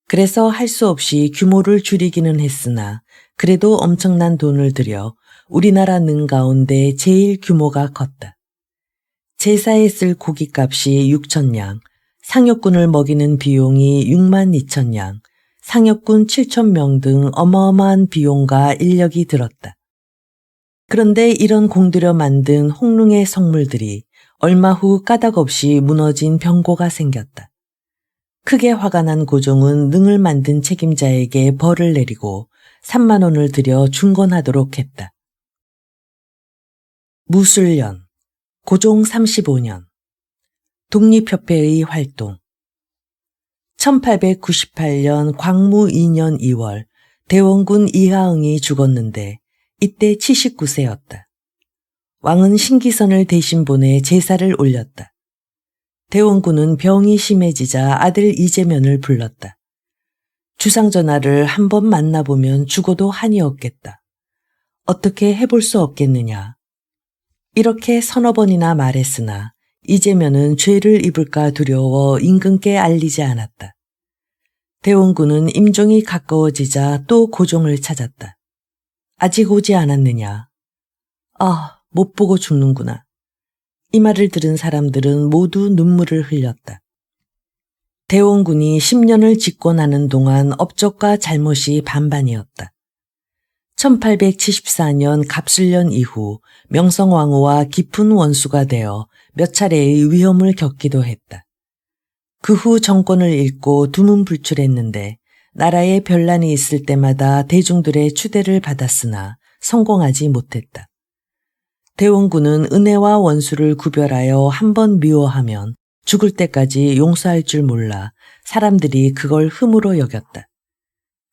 그래서 할 수 없이 규모를 줄이기는 했으나 그래도 엄청난 돈을 들여 우리나라 능 가운데 제일 규모가 컸다. 제사에 쓸 고깃값이 6,000냥, 상역군을 먹이는 비용이 62,000냥, 상역군 7,000명 등 어마어마한 비용과 인력이 들었다. 그런데 이런 공들여 만든 홍릉의 성물들이 얼마 후 까닭없이 무너진 병고가 생겼다. 크게 화가 난 고종은 능을 만든 책임자에게 벌을 내리고 3만 원을 들여 중건하도록 했다. 무술년, 고종 35년, 독립협회의 활동. 1898년 광무 2년 2월 대원군 이하응이 죽었는데 이때 79세였다. 왕은 신기선을 대신 보내 제사를 올렸다. 대원군은 병이 심해지자 아들 이재면을 불렀다. 주상전하를 한번 만나보면 죽어도 한이 없겠다. 어떻게 해볼 수 없겠느냐. 이렇게 서너 번이나 말했으나 이재면은 죄를 입을까 두려워 임금께 알리지 않았다. 대원군은 임종이 가까워지자 또 고종을 찾았다. 아직 오지 않았느냐. 아, 못 보고 죽는구나. 이 말을 들은 사람들은 모두 눈물을 흘렸다. 대원군이 10년을 집권하는 동안 업적과 잘못이 반반이었다. 1874년 갑술년 이후 명성왕후와 깊은 원수가 되어 몇 차례의 위험을 겪기도 했다. 그 후 정권을 잃고 두문불출했는데 나라에 변란이 있을 때마다 대중들의 추대를 받았으나 성공하지 못했다. 대원군은 은혜와 원수를 구별하여 한번 미워하면 죽을 때까지 용서할 줄 몰라 사람들이 그걸 흠으로 여겼다.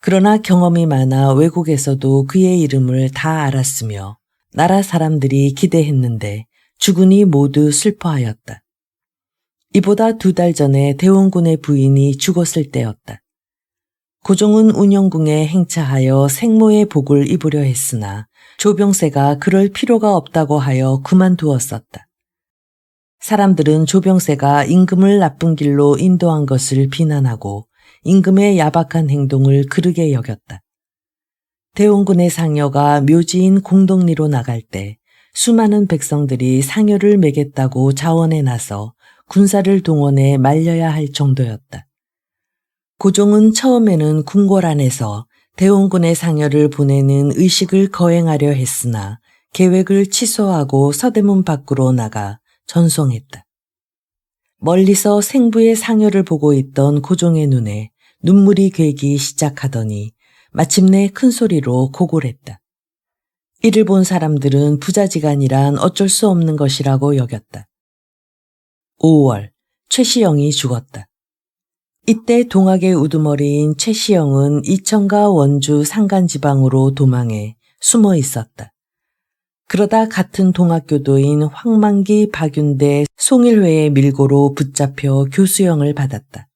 그러나 경험이 많아 외국에서도 그의 이름을 다 알았으며 나라 사람들이 기대했는데 죽으니 모두 슬퍼하였다. 이보다 2달 전에 대원군의 부인이 죽었을 때였다. 고종은 운영궁에 행차하여 생모의 복을 입으려 했으나 조병세가 그럴 필요가 없다고 하여 그만두었었다. 사람들은 조병세가 임금을 나쁜 길로 인도한 것을 비난하고 임금의 야박한 행동을 그르게 여겼다. 대원군의 상여가 묘지인 공덕리로 나갈 때 수많은 백성들이 상여를 매겠다고 자원에 나서 군사를 동원해 말려야 할 정도였다. 고종은 처음에는 궁궐 안에서 대원군의 상여를 보내는 의식을 거행하려 했으나 계획을 취소하고 서대문 밖으로 나가 전송했다. 멀리서 생부의 상여를 보고 있던 고종의 눈에 눈물이 괴기 시작하더니 마침내 큰 소리로 고골했다. 이를 본 사람들은 부자지간이란 어쩔 수 없는 것이라고 여겼다. 5월, 최시영이 죽었다. 이때 동학의 우두머리인 최시영은 이천과 원주 산간지방으로 도망해 숨어 있었다. 그러다 같은 동학교도인 황만기, 박윤대, 송일회의 밀고로 붙잡혀 교수형을 받았다.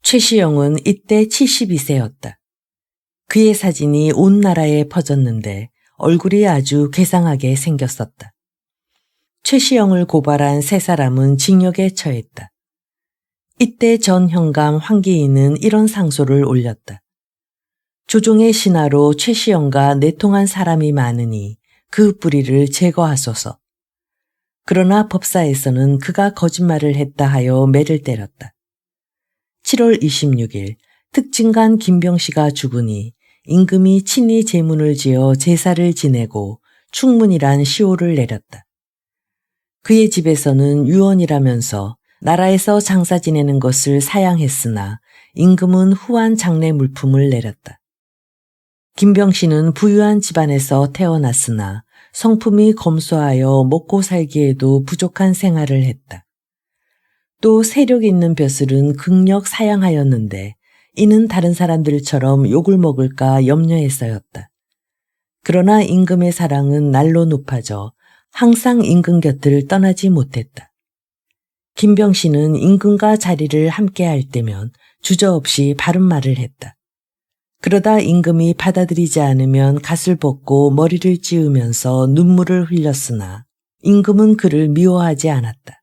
최시영은 이때 72세였다. 그의 사진이 온 나라에 퍼졌는데 얼굴이 아주 괴상하게 생겼었다. 최시영을 고발한 세 사람은 징역에 처했다. 이때 전 현감 황기인은 이런 상소를 올렸다. 조종의 신하로 최시영과 내통한 사람이 많으니 그 뿌리를 제거하소서. 그러나 법사에서는 그가 거짓말을 했다 하여 매를 때렸다. 7월 26일 특진관 김병씨가 죽으니 임금이 친히 제문을 지어 제사를 지내고 충문이란 시호를 내렸다. 그의 집에서는 유언이라면서 나라에서 장사 지내는 것을 사양했으나 임금은 후한 장례 물품을 내렸다. 김병씨는 부유한 집안에서 태어났으나 성품이 검소하여 먹고 살기에도 부족한 생활을 했다. 또 세력 있는 벼슬은 극력 사양하였는데 이는 다른 사람들처럼 욕을 먹을까 염려해서였다. 그러나 임금의 사랑은 날로 높아져 항상 임금 곁을 떠나지 못했다. 김병씨는 임금과 자리를 함께 할 때면 주저없이 바른 말을 했다. 그러다 임금이 받아들이지 않으면 갓을 벗고 머리를 찌우면서 눈물을 흘렸으나 임금은 그를 미워하지 않았다.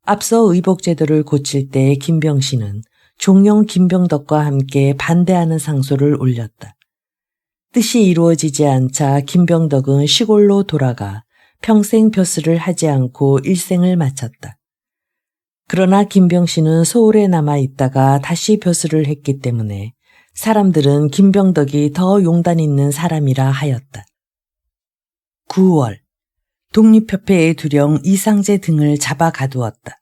앞서 의복제도를 고칠 때 김병씨는 종영 김병덕과 함께 반대하는 상소를 올렸다. 뜻이 이루어지지 않자 김병덕은 시골로 돌아가 평생 벼슬을 하지 않고 일생을 마쳤다. 그러나 김병씨는 서울에 남아 있다가 다시 벼슬을 했기 때문에 사람들은 김병덕이 더 용단 있는 사람이라 하였다. 9월, 독립협회의 두령 이상제 등을 잡아 가두었다.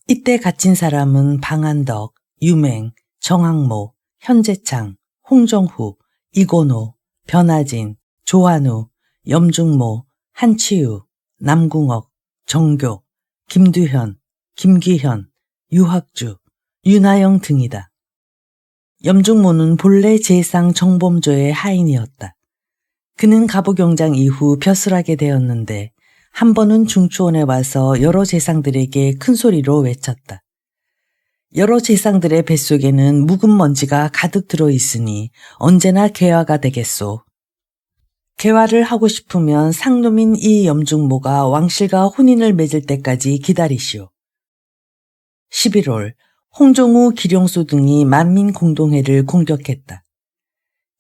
이때 갇힌 사람은 방한덕, 유맹, 정학모, 현재창, 홍정후, 이곤호, 변하진, 조한우, 염중모, 한치유, 남궁옥, 정교, 김두현, 김기현, 유학주, 윤하영 등이다. 염중모는 본래 재상 정범조의 하인이었다. 그는 갑오경장 이후 벼슬하게 되었는데 한 번은 중추원에 와서 여러 재상들에게 큰 소리로 외쳤다. 여러 재상들의 뱃속에는 묵은 먼지가 가득 들어 있으니 언제나 개화가 되겠소. 개화를 하고 싶으면 상놈인 이 염중모가 왕실과 혼인을 맺을 때까지 기다리시오. 11월, 홍종우, 기룡수 등이 만민공동회를 공격했다.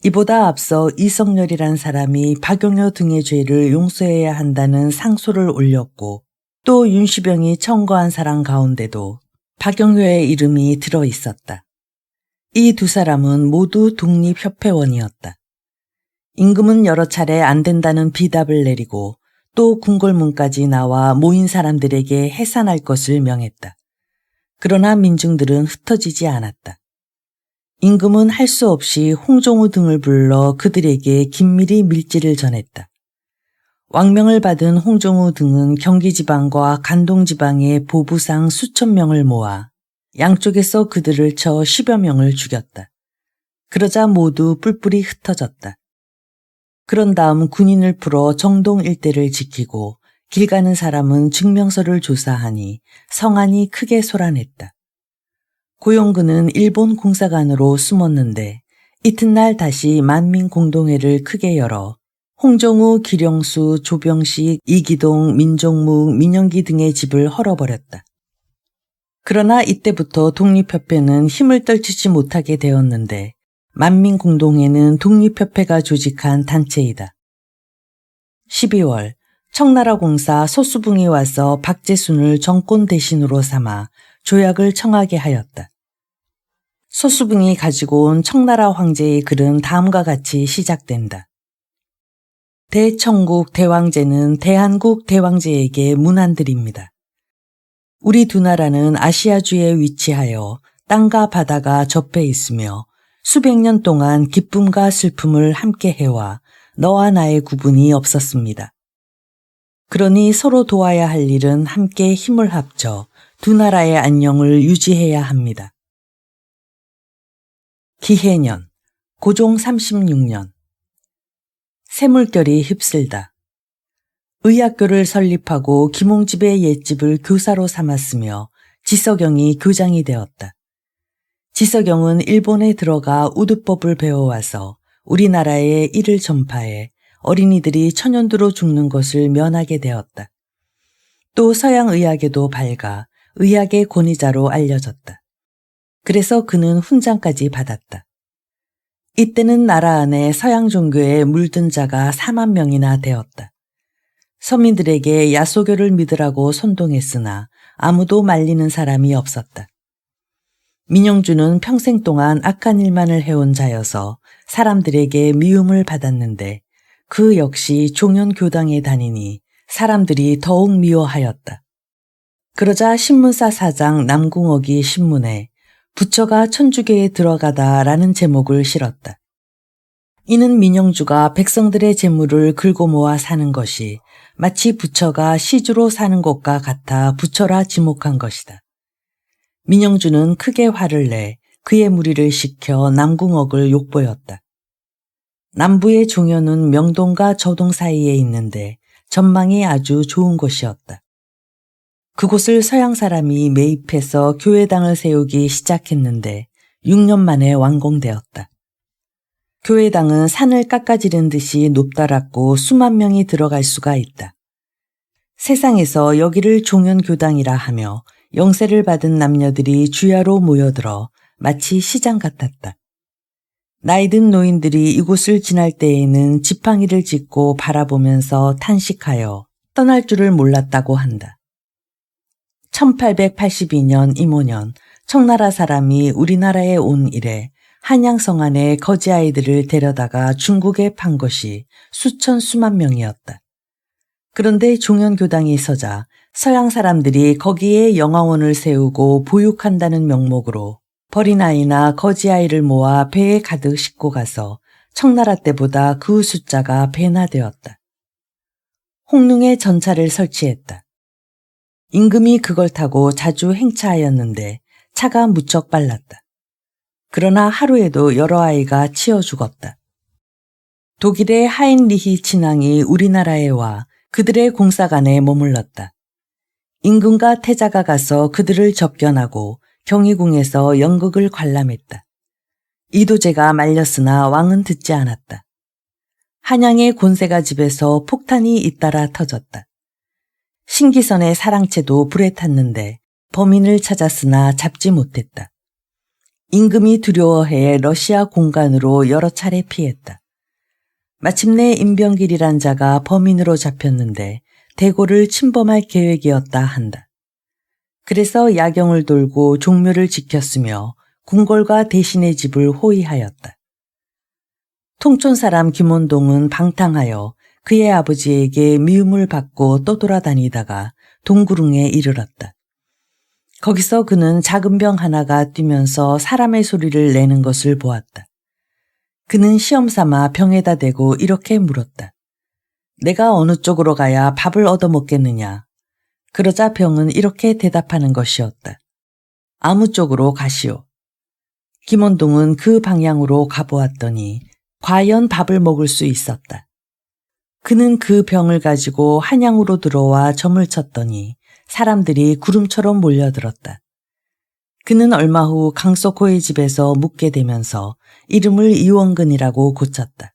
이보다 앞서 이성렬이란 사람이 박용효 등의 죄를 용서해야 한다는 상소를 올렸고 또 윤시병이 청거한 사람 가운데도 박용효의 이름이 들어 있었다. 이 두 사람은 모두 독립협회원이었다. 임금은 여러 차례 안 된다는 비답을 내리고 또 궁궐문까지 나와 모인 사람들에게 해산할 것을 명했다. 그러나 민중들은 흩어지지 않았다. 임금은 할 수 없이 홍종우 등을 불러 그들에게 긴밀히 밀지를 전했다. 왕명을 받은 홍종우 등은 경기지방과 간동지방의 보부상 수천 명을 모아 양쪽에서 그들을 쳐 10여 명을 죽였다. 그러자 모두 뿔뿔이 흩어졌다. 그런 다음 군인을 풀어 정동 일대를 지키고 길 가는 사람은 증명서를 조사하니 성안이 크게 소란했다. 고용근은 일본 공사관으로 숨었는데 이튿날 다시 만민공동회를 크게 열어 홍종우, 기룡수, 조병식, 이기동, 민종묵, 민영기 등의 집을 헐어버렸다. 그러나 이때부터 독립협회는 힘을 떨치지 못하게 되었는데 만민공동회는 독립협회가 조직한 단체이다. 12월, 청나라 공사 소수붕이 와서 박제순을 정권 대신으로 삼아 조약을 청하게 하였다. 소수붕이 가지고 온 청나라 황제의 글은 다음과 같이 시작된다. 대청국 대왕제는 대한국 대왕제에게 문안드립니다. 우리 두 나라는 아시아주에 위치하여 땅과 바다가 접해 있으며 수백 년 동안 기쁨과 슬픔을 함께 해와 너와 나의 구분이 없었습니다. 그러니 서로 도와야 할 일은 함께 힘을 합쳐 두 나라의 안녕을 유지해야 합니다. 기해년, 고종 36년. 새물결이 휩쓸다. 의학교를 설립하고 김홍집의 옛집을 교사로 삼았으며 지석영이 교장이 되었다. 지석영은 일본에 들어가 우두법을 배워와서 우리나라에 이를 전파해 어린이들이 천연두로 죽는 것을 면하게 되었다. 또 서양의학에도 밝아 의학의 권위자로 알려졌다. 그래서 그는 훈장까지 받았다. 이때는 나라 안에 서양 종교에 물든 자가 4만 명이나 되었다. 서민들에게 야소교를 믿으라고 선동했으나 아무도 말리는 사람이 없었다. 민영주는 평생 동안 악한 일만을 해온 자여서 사람들에게 미움을 받았는데 그 역시 종현교당에 다니니 사람들이 더욱 미워하였다. 그러자 신문사 사장 남궁옥이 신문에 부처가 천주교에 들어가다라는 제목을 실었다. 이는 민영주가 백성들의 재물을 긁어 모아 사는 것이 마치 부처가 시주로 사는 것과 같아 부처라 지목한 것이다. 민영주는 크게 화를 내 그의 무리를 시켜 남궁옥을 욕보였다. 남부의 종현은 명동과 저동 사이에 있는데 전망이 아주 좋은 곳이었다. 그곳을 서양 사람이 매입해서 교회당을 세우기 시작했는데 6년 만에 완공되었다. 교회당은 산을 깎아지른 듯이 높달았고 수만 명이 들어갈 수가 있다. 세상에서 여기를 종현교당이라 하며 영세를 받은 남녀들이 주야로 모여들어 마치 시장 같았다. 나이든 노인들이 이곳을 지날 때에는 지팡이를 짚고 바라보면서 탄식하여 떠날 줄을 몰랐다고 한다. 1882년 임오년 청나라 사람이 우리나라에 온 이래 한양성 안에 거지 아이들을 데려다가 중국에 판 것이 수천 수만 명이었다. 그런데 종현교당이 서자 서양 사람들이 거기에 영화원을 세우고 보육한다는 명목으로 버린 아이나 거지 아이를 모아 배에 가득 싣고 가서 청나라 때보다 그 숫자가 배나 되었다. 홍릉에 전차를 설치했다. 임금이 그걸 타고 자주 행차하였는데 차가 무척 빨랐다. 그러나 하루에도 여러 아이가 치여 죽었다. 독일의 하인리히 친왕이 우리나라에 와 그들의 공사관에 머물렀다. 임금과 태자가 가서 그들을 접견하고 경희궁에서 연극을 관람했다. 이도제가 말렸으나 왕은 듣지 않았다. 한양의 곤세가 집에서 폭탄이 잇따라 터졌다. 신기선의 사랑채도 불에 탔는데 범인을 찾았으나 잡지 못했다. 임금이 두려워해 러시아 공관으로 여러 차례 피했다. 마침내 임병길이란 자가 범인으로 잡혔는데 대고를 침범할 계획이었다 한다. 그래서 야경을 돌고 종묘를 지켰으며 궁궐과 대신의 집을 호위하였다. 통촌 사람 김원동은 방탕하여 그의 아버지에게 미움을 받고 떠돌아다니다가 동구릉에 이르렀다. 거기서 그는 작은 병 하나가 뛰면서 사람의 소리를 내는 것을 보았다. 그는 시험 삼아 병에다 대고 이렇게 물었다. 내가 어느 쪽으로 가야 밥을 얻어먹겠느냐. 그러자 병은 이렇게 대답하는 것이었다. 아무 쪽으로 가시오. 김원동은 그 방향으로 가보았더니 과연 밥을 먹을 수 있었다. 그는 그 병을 가지고 한양으로 들어와 점을 쳤더니 사람들이 구름처럼 몰려들었다. 그는 얼마 후 강석호의 집에서 묵게 되면서 이름을 이원근이라고 고쳤다.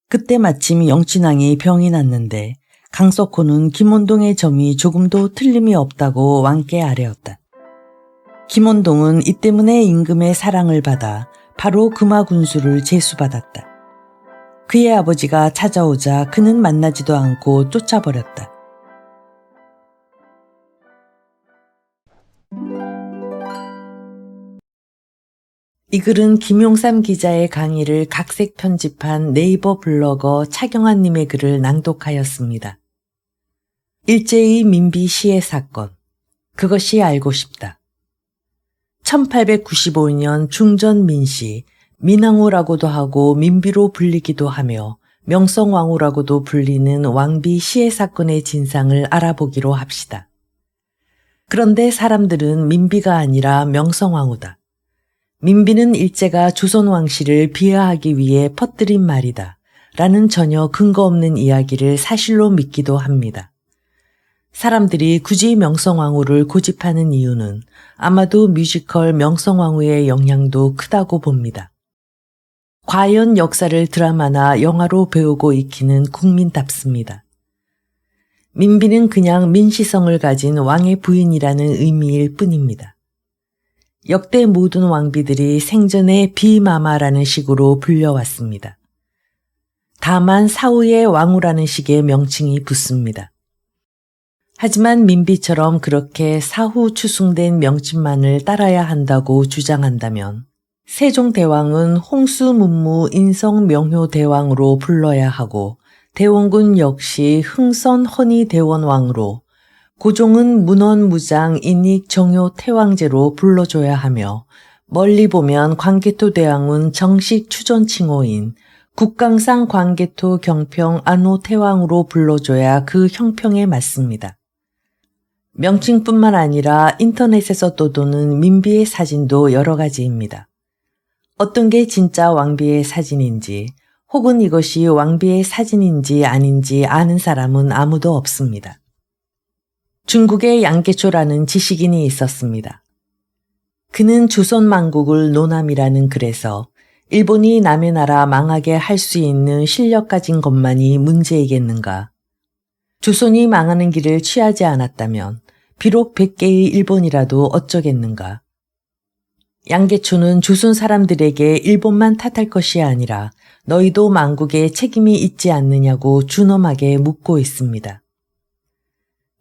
그때 마침 영친왕이 병이 났는데 강석호는 김원동의 점이 조금도 틀림이 없다고 왕께 아뢰었다. 김원동은 이 때문에 임금의 사랑을 받아 바로 금화군수를 제수받았다. 그의 아버지가 찾아오자 그는 만나지도 않고 쫓아버렸다. 이 글은 김용삼 기자의 강의를 각색 편집한 네이버 블로거 차경환님의 글을 낭독하였습니다. 일제의 민비 시해 사건, 그것이 알고 싶다. 1895년 중전 민씨, 민왕후라고도 하고 민비로 불리기도 하며 명성왕후라고도 불리는 왕비 시해 사건의 진상을 알아보기로 합시다. 그런데 사람들은 민비가 아니라 명성왕후다. 민비는 일제가 조선왕실을 비하하기 위해 퍼뜨린 말이다. 라는 전혀 근거 없는 이야기를 사실로 믿기도 합니다. 사람들이 굳이 명성왕후를 고집하는 이유는 아마도 뮤지컬 명성왕후의 영향도 크다고 봅니다. 과연 역사를 드라마나 영화로 배우고 익히는 국민답습니다. 민비는 그냥 민시성을 가진 왕의 부인이라는 의미일 뿐입니다. 역대 모든 왕비들이 생전에 비마마라는 식으로 불려왔습니다. 다만 사후에 왕후라는 식의 명칭이 붙습니다. 하지만 민비처럼 그렇게 사후 추승된 명칭만을 따라야 한다고 주장한다면 세종대왕은 홍수문무 인성명효대왕으로 불러야 하고 대원군 역시 흥선헌의대원왕으로 고종은 문헌무장 인익정효태왕제로 불러줘야 하며 멀리 보면 광개토대왕은 정식 추존칭호인 국강상 광개토 경평 안호태왕으로 불러줘야 그 형평에 맞습니다. 명칭뿐만 아니라 인터넷에서 떠도는 민비의 사진도 여러 가지입니다. 어떤 게 진짜 왕비의 사진인지 혹은 이것이 왕비의 사진인지 아닌지 아는 사람은 아무도 없습니다. 중국에 양계초라는 지식인이 있었습니다. 그는 조선만국을 노남이라는 글에서 일본이 남의 나라 망하게 할 수 있는 실력 가진 것만이 문제이겠는가. 조선이 망하는 길을 취하지 않았다면 비록 100개의 일본이라도 어쩌겠는가. 양계초는 조선 사람들에게 일본만 탓할 것이 아니라 너희도 만국에 책임이 있지 않느냐고 준엄하게 묻고 있습니다.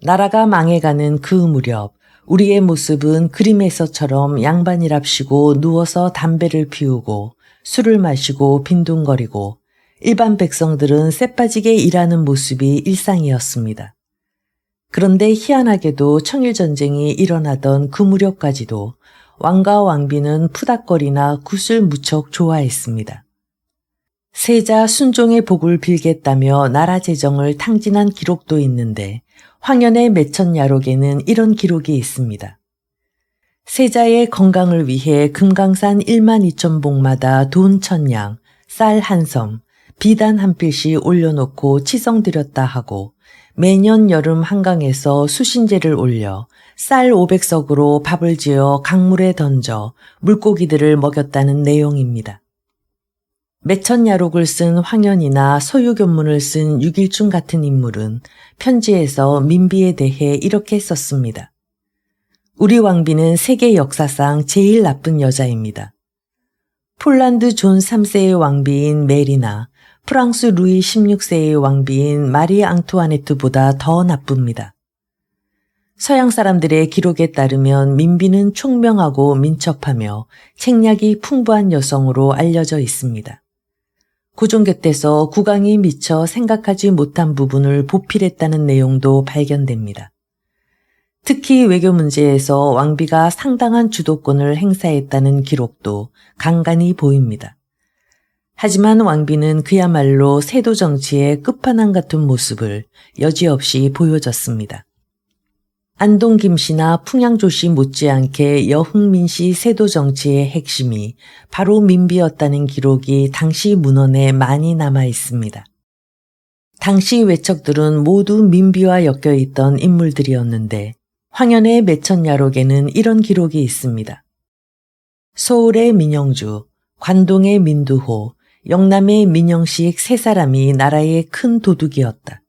나라가 망해가는 그 무렵 우리의 모습은 그림에서처럼 양반이랍시고 누워서 담배를 피우고 술을 마시고 빈둥거리고 일반 백성들은 쎄빠지게 일하는 모습이 일상이었습니다. 그런데 희한하게도 청일전쟁이 일어나던 그 무렵까지도 왕과 왕비는 푸닥거리나 굿을 무척 좋아했습니다. 세자 순종의 복을 빌겠다며 나라 재정을 탕진한 기록도 있는데 황현의 매천야록에는 이런 기록이 있습니다. 세자의 건강을 위해 금강산 12,000봉마다 돈 1,000냥, 쌀 1섬, 비단 한 필씩 올려놓고 치성드렸다 하고 매년 여름 한강에서 수신제를 올려 쌀 500석으로 밥을 지어 강물에 던져 물고기들을 먹였다는 내용입니다. 매천야록을 쓴 황현이나 서유견문을 쓴 유길중 같은 인물은 편지에서 민비에 대해 이렇게 썼습니다. 우리 왕비는 세계 역사상 제일 나쁜 여자입니다. 폴란드 존 3세의 왕비인 메리나, 프랑스 루이 16세의 왕비인 마리 앙투아네트보다 더 나쁩니다. 서양 사람들의 기록에 따르면 민비는 총명하고 민첩하며 책략이 풍부한 여성으로 알려져 있습니다. 고종 곁에서 국왕이 미처 생각하지 못한 부분을 보필했다는 내용도 발견됩니다. 특히 외교 문제에서 왕비가 상당한 주도권을 행사했다는 기록도 간간히 보입니다. 하지만 왕비는 그야말로 세도 정치의 끝판왕 같은 모습을 여지없이 보여줬습니다. 안동 김씨나 풍양조씨 못지않게 여흥민씨 세도 정치의 핵심이 바로 민비였다는 기록이 당시 문헌에 많이 남아 있습니다. 당시 외척들은 모두 민비와 엮여있던 인물들이었는데 황현의 매천야록에는 이런 기록이 있습니다. 서울의 민영주, 관동의 민두호, 영남의 민영식 세 사람이 나라의 큰 도둑이었다.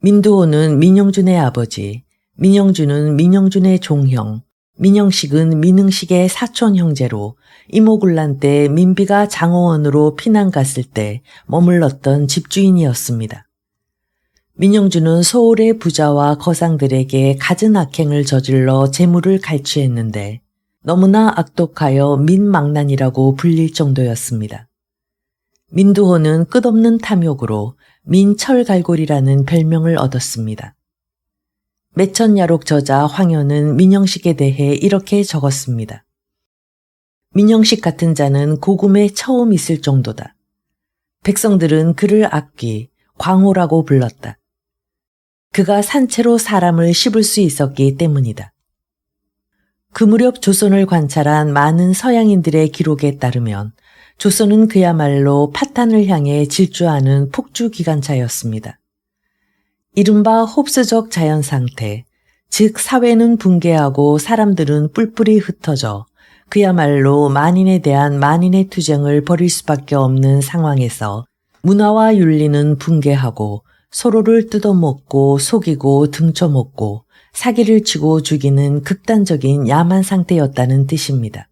민두호는 민영준의 아버지, 민영준은 민영준의 종형, 민영식은 민흥식의 사촌 형제로 이모군란 때 민비가 장호원으로 피난 갔을 때 머물렀던 집주인이었습니다. 민영주는 서울의 부자와 거상들에게 갖은 악행을 저질러 재물을 갈취했는데 너무나 악독하여 민망난이라고 불릴 정도였습니다. 민두호는 끝없는 탐욕으로 민철갈골이라는 별명을 얻었습니다. 매천야록 저자 황현은 민영식에 대해 이렇게 적었습니다. 민영식 같은 자는 고금에 처음 있을 정도다. 백성들은 그를 악귀, 광호라고 불렀다. 그가 산채로 사람을 씹을 수 있었기 때문이다. 그 무렵 조선을 관찰한 많은 서양인들의 기록에 따르면 조선은 그야말로 파탄을 향해 질주하는 폭주기관차였습니다. 이른바 홉스적 자연상태, 즉 사회는 붕괴하고 사람들은 뿔뿔이 흩어져 그야말로 만인에 대한 만인의 투쟁을 벌일 수밖에 없는 상황에서 문화와 윤리는 붕괴하고 서로를 뜯어먹고 속이고 등쳐먹고 사기를 치고 죽이는 극단적인 야만 상태였다는 뜻입니다.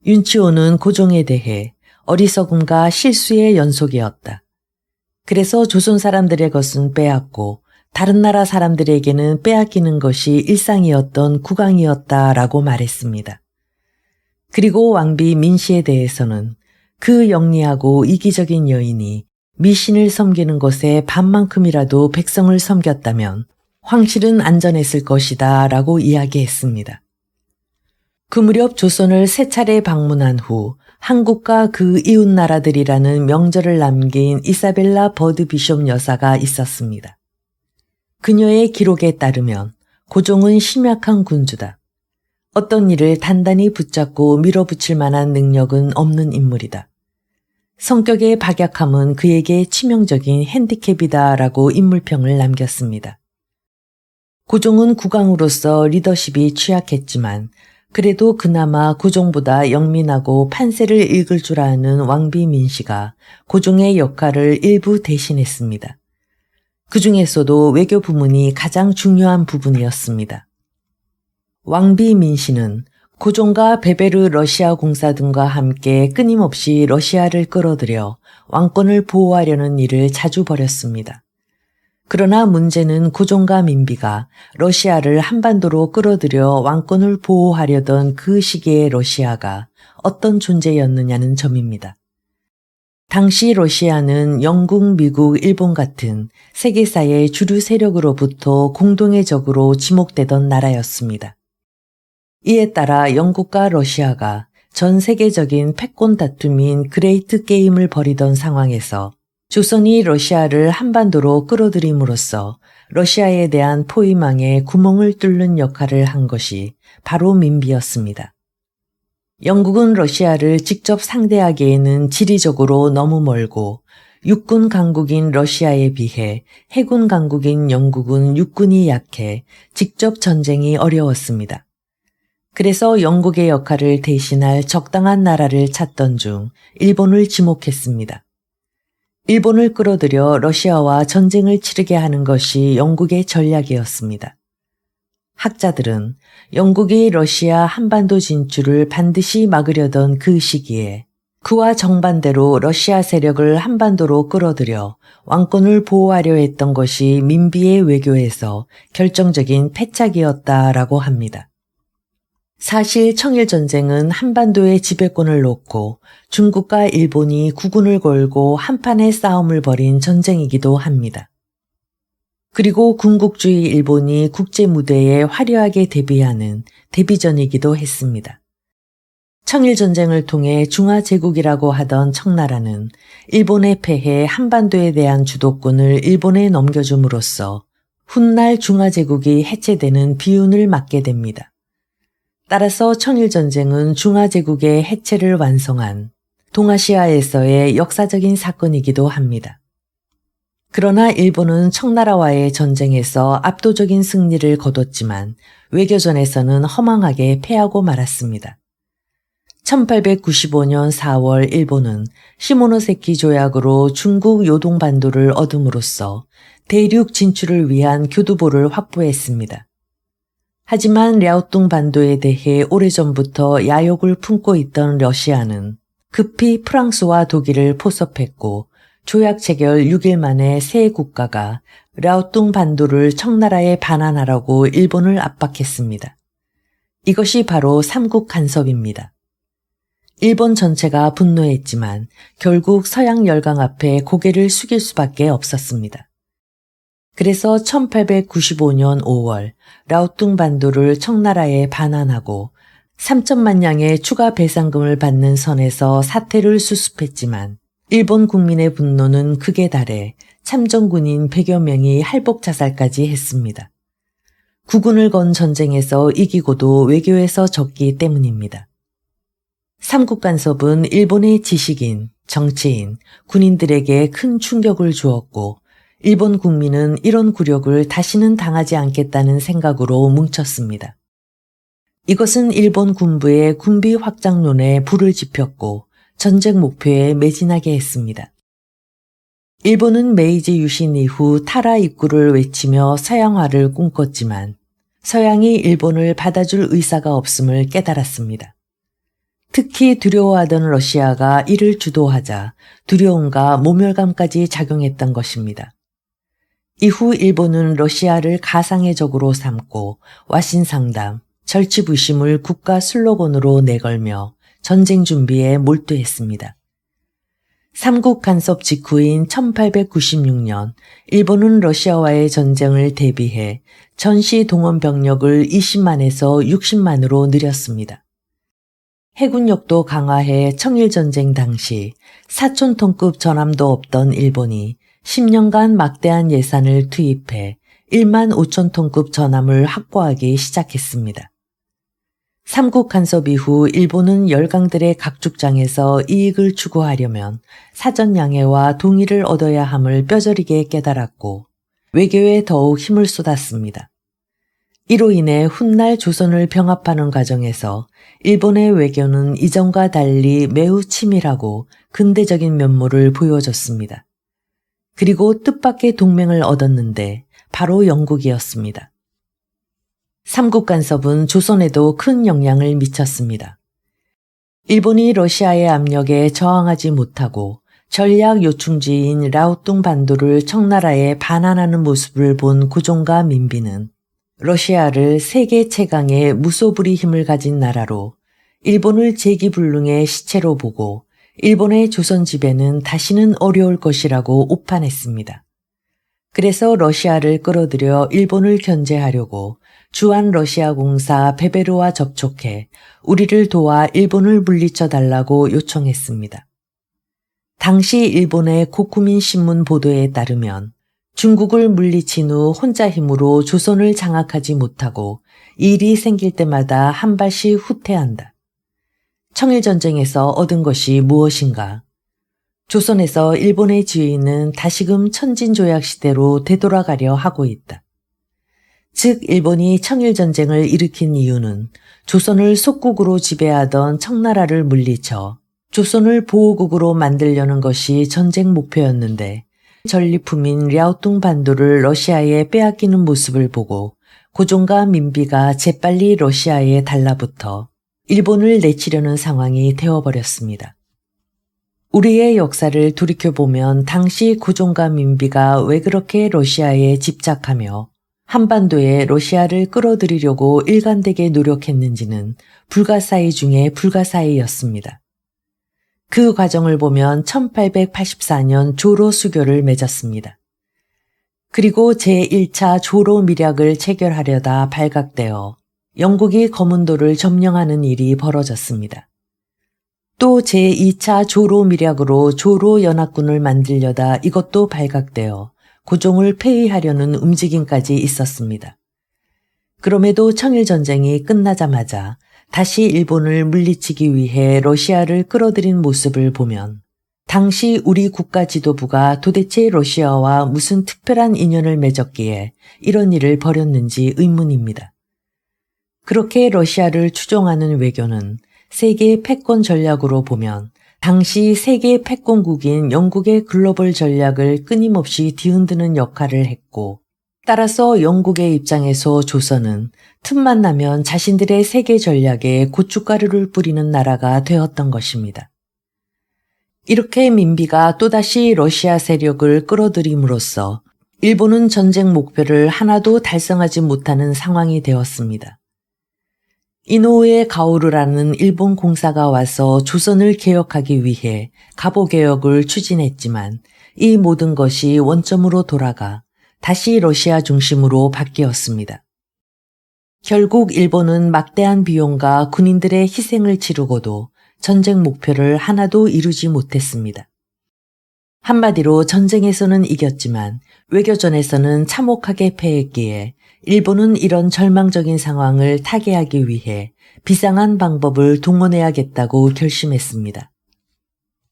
윤치호는 고종에 대해 어리석음과 실수의 연속이었다. 그래서 조선 사람들의 것은 빼앗고 다른 나라 사람들에게는 빼앗기는 것이 일상이었던 국왕이었다라고 말했습니다. 그리고 왕비 민씨에 대해서는 그 영리하고 이기적인 여인이 미신을 섬기는 것에 반만큼이라도 백성을 섬겼다면 황실은 안전했을 것이다 라고 이야기했습니다. 그 무렵 조선을 세 차례 방문한 후 한국과 그 이웃나라들이라는 명절을 남긴 이사벨라 버드 비숍 여사가 있었습니다. 그녀의 기록에 따르면 고종은 심약한 군주다. 어떤 일을 단단히 붙잡고 밀어붙일 만한 능력은 없는 인물이다. 성격의 박약함은 그에게 치명적인 핸디캡이다라고 인물평을 남겼습니다. 고종은 국왕으로서 리더십이 취약했지만 그래도 그나마 고종보다 영민하고 판세를 읽을 줄 아는 왕비 민씨가 고종의 역할을 일부 대신했습니다. 그 중에서도 외교 부문이 가장 중요한 부분이었습니다. 왕비 민씨는 고종과 베베르 러시아 공사 등과 함께 끊임없이 러시아를 끌어들여 왕권을 보호하려는 일을 자주 벌였습니다. 그러나 문제는 고종과 민비가 러시아를 한반도로 끌어들여 왕권을 보호하려던 그 시기의 러시아가 어떤 존재였느냐는 점입니다. 당시 러시아는 영국, 미국, 일본 같은 세계사의 주류 세력으로부터 공동의 적으로 지목되던 나라였습니다. 이에 따라 영국과 러시아가 전 세계적인 패권 다툼인 그레이트 게임을 벌이던 상황에서 조선이 러시아를 한반도로 끌어들임으로써 러시아에 대한 포위망에 구멍을 뚫는 역할을 한 것이 바로 민비였습니다. 영국은 러시아를 직접 상대하기에는 지리적으로 너무 멀고 육군 강국인 러시아에 비해 해군 강국인 영국은 육군이 약해 직접 전쟁이 어려웠습니다. 그래서 영국의 역할을 대신할 적당한 나라를 찾던 중 일본을 지목했습니다. 일본을 끌어들여 러시아와 전쟁을 치르게 하는 것이 영국의 전략이었습니다. 학자들은 영국이 러시아 한반도 진출을 반드시 막으려던 그 시기에 그와 정반대로 러시아 세력을 한반도로 끌어들여 왕권을 보호하려 했던 것이 민비의 외교에서 결정적인 패착이었다라고 합니다. 사실 청일전쟁은 한반도의 지배권을 놓고 중국과 일본이 국군을 걸고 한판의 싸움을 벌인 전쟁이기도 합니다. 그리고 군국주의 일본이 국제무대에 화려하게 데뷔하는 데뷔전이기도 했습니다. 청일전쟁을 통해 중화제국이라고 하던 청나라는 일본에 패해 한반도에 대한 주도권을 일본에 넘겨줌으로써 훗날 중화제국이 해체되는 비운을 맞게 됩니다. 따라서 청일전쟁은 중화제국의 해체를 완성한 동아시아에서의 역사적인 사건이기도 합니다. 그러나 일본은 청나라와의 전쟁에서 압도적인 승리를 거뒀지만 외교전에서는 허망하게 패하고 말았습니다. 1895년 4월 일본은 시모노세키 조약으로 중국 요동반도를 얻음으로써 대륙 진출을 위한 교두보를 확보했습니다. 하지만 랴오뚱 반도에 대해 오래전부터 야욕을 품고 있던 러시아는 급히 프랑스와 독일을 포섭했고 조약 체결 6일 만에 세 국가가 랴오뚱 반도를 청나라에 반환하라고 일본을 압박했습니다. 이것이 바로 삼국 간섭입니다. 일본 전체가 분노했지만 결국 서양 열강 앞에 고개를 숙일 수밖에 없었습니다. 그래서 1895년 5월 랴오뚱 반도를 청나라에 반환하고 3천만 냥의 추가 배상금을 받는 선에서 사태를 수습했지만 일본 국민의 분노는 극에 달해 참전군인 100여 명이 할복 자살까지 했습니다. 국군을 건 전쟁에서 이기고도 외교에서 졌기 때문입니다. 삼국 간섭은 일본의 지식인, 정치인, 군인들에게 큰 충격을 주었고 일본 국민은 이런 굴욕을 다시는 당하지 않겠다는 생각으로 뭉쳤습니다. 이것은 일본 군부의 군비 확장론에 불을 지폈고 전쟁 목표에 매진하게 했습니다. 일본은 메이지 유신 이후 타라 입구를 외치며 서양화를 꿈꿨지만 서양이 일본을 받아줄 의사가 없음을 깨달았습니다. 특히 두려워하던 러시아가 이를 주도하자 두려움과 모멸감까지 작용했던 것입니다. 이후 일본은 러시아를 가상의 적으로 삼고 와신상담, 절치부심을 국가 슬로건으로 내걸며 전쟁 준비에 몰두했습니다. 삼국 간섭 직후인 1896년 일본은 러시아와의 전쟁을 대비해 전시 동원 병력을 20만에서 60만으로 늘렸습니다. 해군력도 강화해 청일전쟁 당시 4촌톤급 전함도 없던 일본이 10년간 막대한 예산을 투입해 1만 5천 톤급 전함을 확보하기 시작했습니다. 삼국 간섭 이후 일본은 열강들의 각축장에서 이익을 추구하려면 사전 양해와 동의를 얻어야 함을 뼈저리게 깨달았고 외교에 더욱 힘을 쏟았습니다. 이로 인해 훗날 조선을 병합하는 과정에서 일본의 외교는 이전과 달리 매우 치밀하고 근대적인 면모를 보여줬습니다. 그리고 뜻밖의 동맹을 얻었는데 바로 영국이었습니다. 삼국 간섭은 조선에도 큰 영향을 미쳤습니다. 일본이 러시아의 압력에 저항하지 못하고 전략 요충지인 랴오뚱 반도를 청나라에 반환하는 모습을 본 고종과 민비는 러시아를 세계 최강의 무소불위 힘을 가진 나라로 일본을 제기불능의 시체로 보고 일본의 조선 지배는 다시는 어려울 것이라고 오판했습니다. 그래서 러시아를 끌어들여 일본을 견제하려고 주한 러시아 공사 베베르와 접촉해 우리를 도와 일본을 물리쳐 달라고 요청했습니다. 당시 일본의 고쿠민 신문 보도에 따르면 중국을 물리친 후 혼자 힘으로 조선을 장악하지 못하고 일이 생길 때마다 한 발씩 후퇴한다. 청일전쟁에서 얻은 것이 무엇인가? 조선에서 일본의 지위는 다시금 천진조약 시대로 되돌아가려 하고 있다. 즉 일본이 청일전쟁을 일으킨 이유는 조선을 속국으로 지배하던 청나라를 물리쳐 조선을 보호국으로 만들려는 것이 전쟁 목표였는데 전리품인 랴오뚱 반도를 러시아에 빼앗기는 모습을 보고 고종과 민비가 재빨리 러시아에 달라붙어 일본을 내치려는 상황이 되어버렸습니다. 우리의 역사를 돌이켜보면 당시 고종과 민비가 왜 그렇게 러시아에 집착하며 한반도에 러시아를 끌어들이려고 일관되게 노력했는지는 불가사의 중에 불가사의였습니다. 그 과정을 보면 1884년 조로 수교를 맺었습니다. 그리고 제1차 조로 밀약을 체결하려다 발각되어 영국이 거문도를 점령하는 일이 벌어졌습니다. 또 제2차 조로 밀약으로 조로 연합군을 만들려다 이것도 발각되어 고종을 폐위하려는 움직임까지 있었습니다. 그럼에도 청일전쟁이 끝나자마자 다시 일본을 물리치기 위해 러시아를 끌어들인 모습을 보면 당시 우리 국가 지도부가 도대체 러시아와 무슨 특별한 인연을 맺었기에 이런 일을 벌였는지 의문입니다. 그렇게 러시아를 추종하는 외교는 세계 패권 전략으로 보면 당시 세계 패권국인 영국의 글로벌 전략을 끊임없이 뒤흔드는 역할을 했고 따라서 영국의 입장에서 조선은 틈만 나면 자신들의 세계 전략에 고춧가루를 뿌리는 나라가 되었던 것입니다. 이렇게 민비가 또다시 러시아 세력을 끌어들임으로써 일본은 전쟁 목표를 하나도 달성하지 못하는 상황이 되었습니다. 이노우에 가오루라는 일본 공사가 와서 조선을 개혁하기 위해 갑오개혁을 추진했지만 이 모든 것이 원점으로 돌아가 다시 러시아 중심으로 바뀌었습니다. 결국 일본은 막대한 비용과 군인들의 희생을 치르고도 전쟁 목표를 하나도 이루지 못했습니다. 한마디로 전쟁에서는 이겼지만 외교전에서는 참혹하게 패했기에 일본은 이런 절망적인 상황을 타개하기 위해 비상한 방법을 동원해야겠다고 결심했습니다.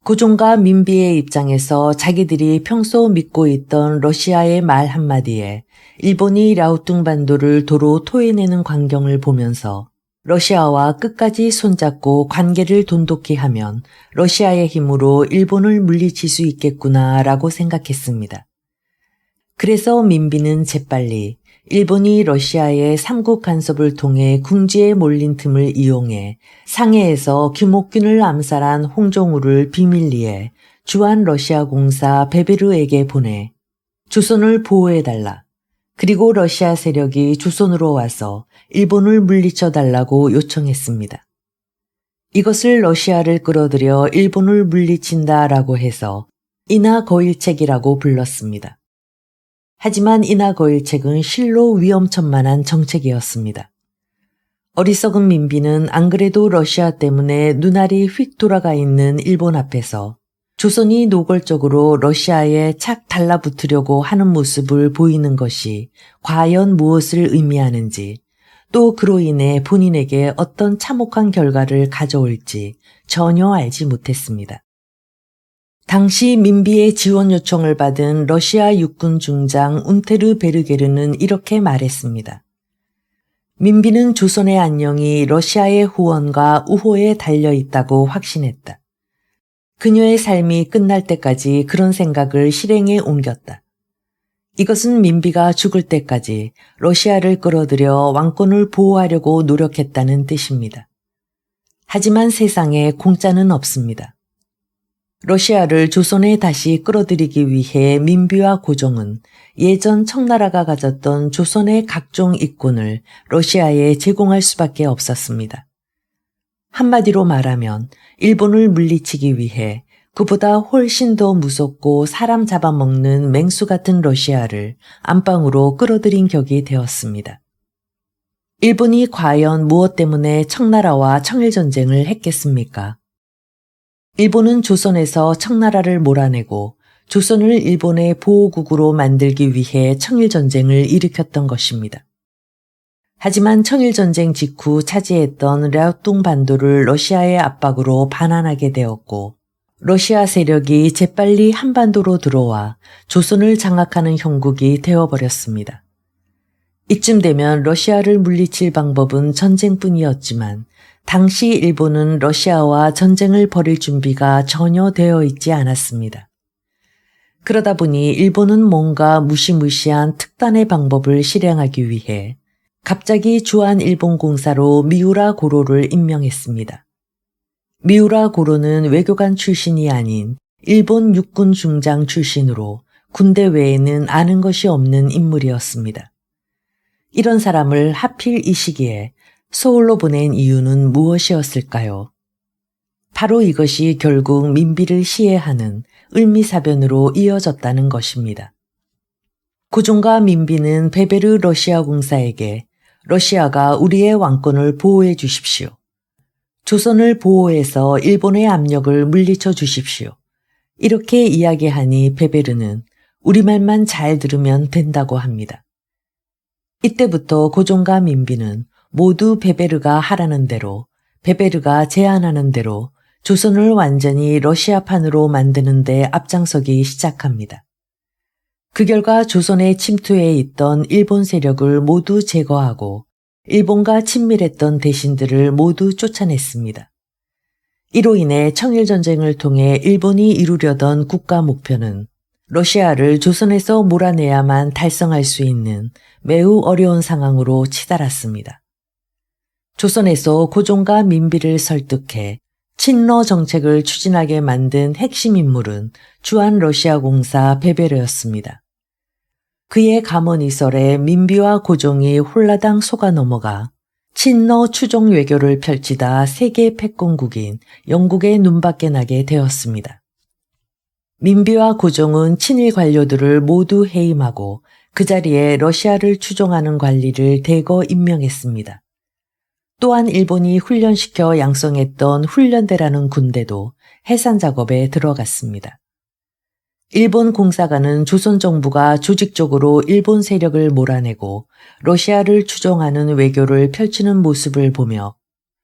고종과 민비의 입장에서 자기들이 평소 믿고 있던 러시아의 말 한마디에 일본이 랴오뚱반도를 도로 토해내는 광경을 보면서 러시아와 끝까지 손잡고 관계를 돈독히 하면 러시아의 힘으로 일본을 물리칠 수 있겠구나라고 생각했습니다. 그래서 민비는 재빨리 일본이 러시아의 삼국 간섭을 통해 궁지에 몰린 틈을 이용해 상해에서 규목균을 암살한 홍종우를 비밀리에 주한 러시아 공사 베베르에게 보내 조선을 보호해달라. 그리고 러시아 세력이 조선으로 와서 일본을 물리쳐달라고 요청했습니다. 이것을 러시아를 끌어들여 일본을 물리친다라고 해서 인하거일책이라고 불렀습니다. 하지만 인하거일책은 실로 위험천만한 정책이었습니다. 어리석은 민비는 안 그래도 러시아 때문에 눈알이 휙 돌아가 있는 일본 앞에서 조선이 노골적으로 러시아에 착 달라붙으려고 하는 모습을 보이는 것이 과연 무엇을 의미하는지, 또 그로 인해 본인에게 어떤 참혹한 결과를 가져올지 전혀 알지 못했습니다. 당시 민비의 지원 요청을 받은 러시아 육군 중장 운테르 베르게르는 이렇게 말했습니다. 민비는 조선의 안녕이 러시아의 후원과 우호에 달려있다고 확신했다. 그녀의 삶이 끝날 때까지 그런 생각을 실행에 옮겼다. 이것은 민비가 죽을 때까지 러시아를 끌어들여 왕권을 보호하려고 노력했다는 뜻입니다. 하지만 세상에 공짜는 없습니다. 러시아를 조선에 다시 끌어들이기 위해 민비와 고종은 예전 청나라가 가졌던 조선의 각종 이권을 러시아에 제공할 수밖에 없었습니다. 한마디로 말하면 일본을 물리치기 위해 그보다 훨씬 더 무섭고 사람 잡아먹는 맹수 같은 러시아를 안방으로 끌어들인 격이 되었습니다. 일본이 과연 무엇 때문에 청나라와 청일전쟁을 했겠습니까? 일본은 조선에서 청나라를 몰아내고 조선을 일본의 보호국으로 만들기 위해 청일전쟁을 일으켰던 것입니다. 하지만 청일전쟁 직후 차지했던 랴오뚱반도를 러시아의 압박으로 반환하게 되었고 러시아 세력이 재빨리 한반도로 들어와 조선을 장악하는 형국이 되어버렸습니다. 이쯤 되면 러시아를 물리칠 방법은 전쟁뿐이었지만 당시 일본은 러시아와 전쟁을 벌일 준비가 전혀 되어 있지 않았습니다. 그러다 보니 일본은 뭔가 무시무시한 특단의 방법을 실행하기 위해 갑자기 주한 일본 공사로 미우라 고로를 임명했습니다. 미우라 고로는 외교관 출신이 아닌 일본 육군 중장 출신으로 군대 외에는 아는 것이 없는 인물이었습니다. 이런 사람을 하필 이 시기에 서울로 보낸 이유는 무엇이었을까요? 바로 이것이 결국 민비를 시해하는 을미사변으로 이어졌다는 것입니다. 고종과 민비는 베베르 러시아 공사에게 러시아가 우리의 왕권을 보호해 주십시오. 조선을 보호해서 일본의 압력을 물리쳐 주십시오. 이렇게 이야기하니 베베르는 우리말만 잘 들으면 된다고 합니다. 이때부터 고종과 민비는 모두 베베르가 하라는 대로, 베베르가 제안하는 대로 조선을 완전히 러시아판으로 만드는 데 앞장서기 시작합니다. 그 결과 조선에 침투해 있던 일본 세력을 모두 제거하고 일본과 친밀했던 대신들을 모두 쫓아냈습니다. 이로 인해 청일전쟁을 통해 일본이 이루려던 국가 목표는 러시아를 조선에서 몰아내야만 달성할 수 있는 매우 어려운 상황으로 치달았습니다. 조선에서 고종과 민비를 설득해 친러 정책을 추진하게 만든 핵심 인물은 주한러시아공사 베베르였습니다. 그의 감언이설에 민비와 고종이 홀라당 속아 넘어가 친러 추종 외교를 펼치다 세계 패권국인 영국의 눈밖에 나게 되었습니다. 민비와 고종은 친일 관료들을 모두 해임하고 그 자리에 러시아를 추종하는 관리를 대거 임명했습니다. 또한 일본이 훈련시켜 양성했던 훈련대라는 군대도 해산 작업에 들어갔습니다. 일본 공사관은 조선 정부가 조직적으로 일본 세력을 몰아내고 러시아를 추종하는 외교를 펼치는 모습을 보며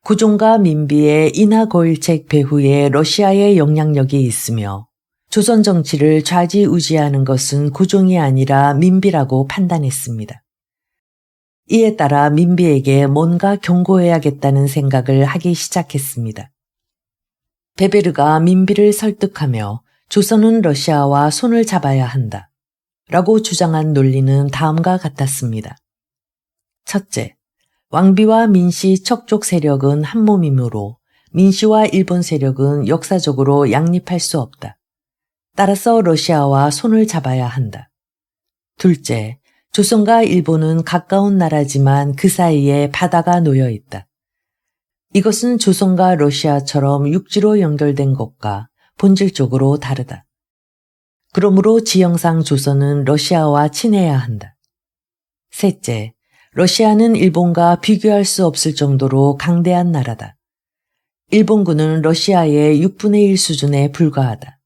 고종과 민비의 인하거일책 배후에 러시아의 영향력이 있으며 조선 정치를 좌지우지하는 것은 고종이 아니라 민비라고 판단했습니다. 이에 따라 민비에게 뭔가 경고해야겠다는 생각을 하기 시작했습니다. 베베르가 민비를 설득하며 조선은 러시아와 손을 잡아야 한다 라고 주장한 논리는 다음과 같았습니다. 첫째, 왕비와 민씨 척족 세력은 한 몸이므로 민씨와 일본 세력은 역사적으로 양립할 수 없다. 따라서 러시아와 손을 잡아야 한다. 둘째, 조선과 일본은 가까운 나라지만 그 사이에 바다가 놓여 있다. 이것은 조선과 러시아처럼 육지로 연결된 것과 본질적으로 다르다. 그러므로 지형상 조선은 러시아와 친해야 한다. 셋째, 러시아는 일본과 비교할 수 없을 정도로 강대한 나라다. 일본군은 러시아의 6분의 1 수준에 불과하다.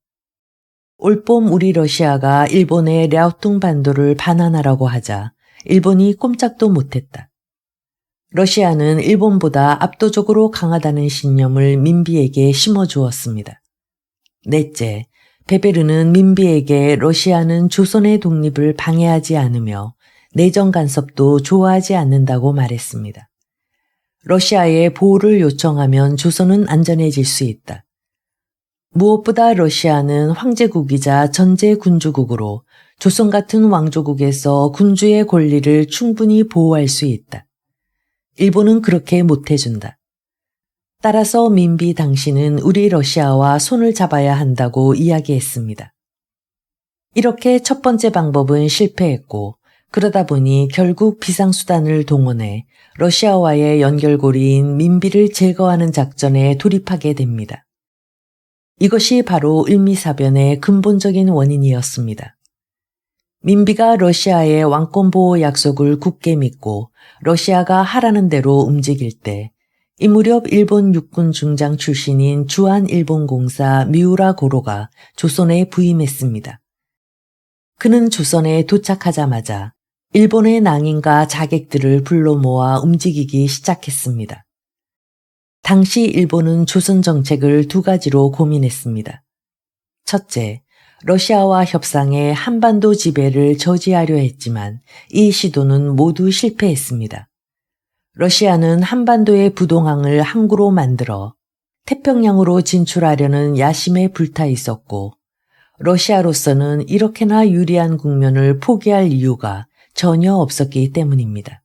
올봄 우리 러시아가 일본의 랴오퉁 반도를 반환하라고 하자 일본이 꼼짝도 못했다. 러시아는 일본보다 압도적으로 강하다는 신념을 민비에게 심어주었습니다. 넷째, 베베르는 민비에게 러시아는 조선의 독립을 방해하지 않으며 내정 간섭도 좋아하지 않는다고 말했습니다. 러시아의 보호를 요청하면 조선은 안전해질 수 있다. 무엇보다 러시아는 황제국이자 전제 군주국으로 조선 같은 왕조국에서 군주의 권리를 충분히 보호할 수 있다. 일본은 그렇게 못해준다. 따라서 민비 당신은 우리 러시아와 손을 잡아야 한다고 이야기했습니다. 이렇게 첫 번째 방법은 실패했고 그러다 보니 결국 비상수단을 동원해 러시아와의 연결고리인 민비를 제거하는 작전에 돌입하게 됩니다. 이것이 바로 을미사변의 근본적인 원인이었습니다. 민비가 러시아의 왕권보호 약속을 굳게 믿고 러시아가 하라는 대로 움직일 때 이 무렵 일본 육군 중장 출신인 주한일본공사 미우라 고로가 조선에 부임했습니다. 그는 조선에 도착하자마자 일본의 낭인과 자객들을 불러 모아 움직이기 시작했습니다. 당시 일본은 조선 정책을 두 가지로 고민했습니다. 첫째, 러시아와 협상해 한반도 지배를 저지하려 했지만 이 시도는 모두 실패했습니다. 러시아는 한반도의 부동항을 항구로 만들어 태평양으로 진출하려는 야심에 불타 있었고 러시아로서는 이렇게나 유리한 국면을 포기할 이유가 전혀 없었기 때문입니다.